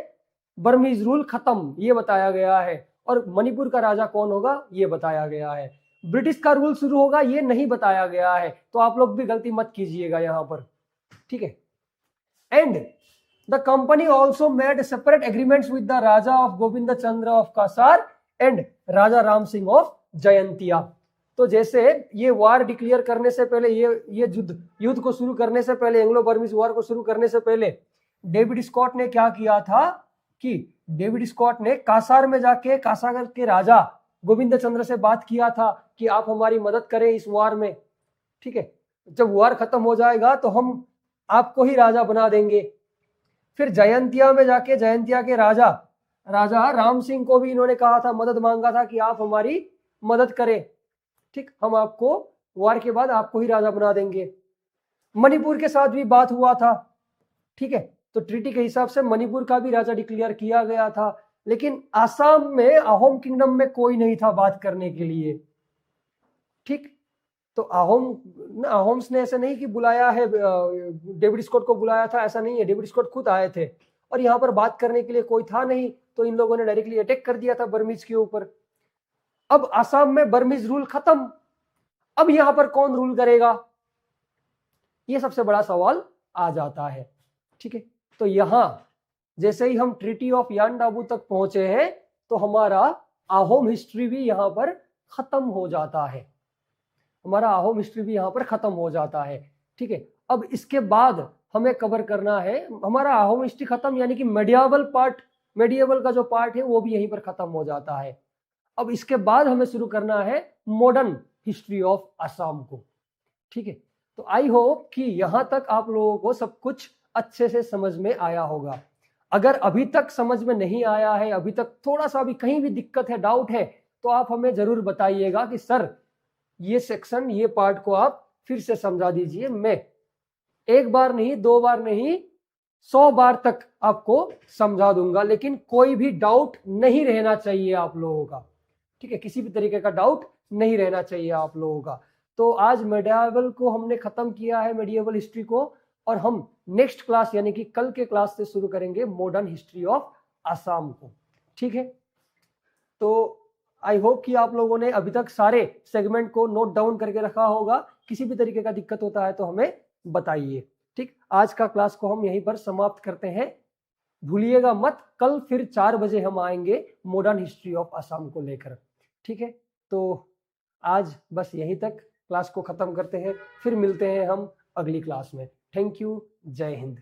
बर्मीज रूल खत्म, ये बताया गया है। और मणिपुर का राजा कौन होगा ये बताया गया है। ब्रिटिश का रूल शुरू होगा ये नहीं बताया गया है। तो आप लोग भी गलती मत कीजिएगा यहां पर, ठीक है। And the company also made separate agreements with the raja of Govind Chandra of Cachar and raja Ram Singh of Jaintia. तो जैसे ये वार डिक्लेयर करने से पहले, ये युद्ध को शुरू करने से पहले, एंग्लो बर्मीज वार को शुरू करने से पहले डेविड स्कॉट ने क्या किया था कि डेविड स्कॉट ने कासार में जाके कासार के राजा गोविंद चंद्र से बात किया था कि आप हमारी मदद करें इस वार में, ठीक है। जब वार खत्म हो जाएगा तो हम आपको ही राजा बना देंगे। फिर जयंतिया में जाके जयंतिया के राजा राम सिंह को भी इन्होंने कहा था, मदद मांगा था कि आप हमारी मदद करें, ठीक, हम आपको वार के बाद आपको ही राजा बना देंगे। मणिपुर के साथ भी बात हुआ था, ठीक है। तो ट्रीटी के हिसाब से मणिपुर का भी राजा डिक्लेयर किया गया था, लेकिन आसाम में अहोम किंगडम में कोई नहीं था बात करने के लिए, ठीक। तो अहोम्स ने ऐसे नहीं कि बुलाया है, डेविड स्कॉट को बुलाया था, ऐसा नहीं है। डेविड स्कॉट खुद आए थे और यहाँ पर बात करने के लिए कोई था नहीं, तो इन लोगों ने डायरेक्टली अटैक कर दिया था बर्मीज के ऊपर। अब असम में बर्मीज रूल खत्म, अब यहां पर कौन रूल करेगा, ये सबसे बड़ा सवाल आ जाता है। ठीक है, तो यहां जैसे ही हम ट्रीटी ऑफ यानडाबू तक पहुंचे हैं तो हमारा आहोम हिस्ट्री भी यहां पर खत्म हो जाता है, हमारा आहोम हिस्ट्री भी यहां पर खत्म हो जाता है। ठीक है, अब इसके बाद हमें कवर करना है, हमारा आहोम हिस्ट्री खत्म यानी कि मेडिएवल पार्ट, मेडिएवल का जो पार्ट है वो भी यहीं पर खत्म हो जाता है। अब इसके बाद हमें शुरू करना है मॉडर्न हिस्ट्री ऑफ असम को। ठीक है, तो आई होप कि यहां तक आप लोगों को सब कुछ अच्छे से समझ में आया होगा। अगर अभी तक समझ में नहीं आया है, अभी तक थोड़ा सा भी कहीं भी दिक्कत है, डाउट है, तो आप हमें जरूर बताइएगा कि सर ये सेक्शन, ये पार्ट को आप फिर से समझा दीजिए। मैं एक बार नहीं, 2 बार नहीं, 100 बार तक आपको समझा दूंगा, लेकिन कोई भी डाउट नहीं रहना चाहिए आप लोगों का। ठीक है, किसी भी तरीके का डाउट नहीं रहना चाहिए आप लोगों का। तो आज मेडिएवल को हमने खत्म किया है, मेडिएवल हिस्ट्री को, और हम नेक्स्ट क्लास यानी कि कल के क्लास से शुरू करेंगे मॉडर्न हिस्ट्री ऑफ असम को। ठीक है, तो आई होप कि आप लोगों ने अभी तक सारे सेगमेंट को नोट डाउन करके रखा होगा। किसी भी तरीके का दिक्कत होता है तो हमें बताइए। ठीक, आज का क्लास को हम यहीं पर समाप्त करते हैं। भूलिएगा मत, कल फिर 4 बजे हम आएंगे मॉडर्न हिस्ट्री ऑफ असम को लेकर। ठीक है, तो आज बस यहीं तक क्लास को खत्म करते हैं, फिर मिलते हैं हम अगली क्लास में। थैंक यू, जय हिंद।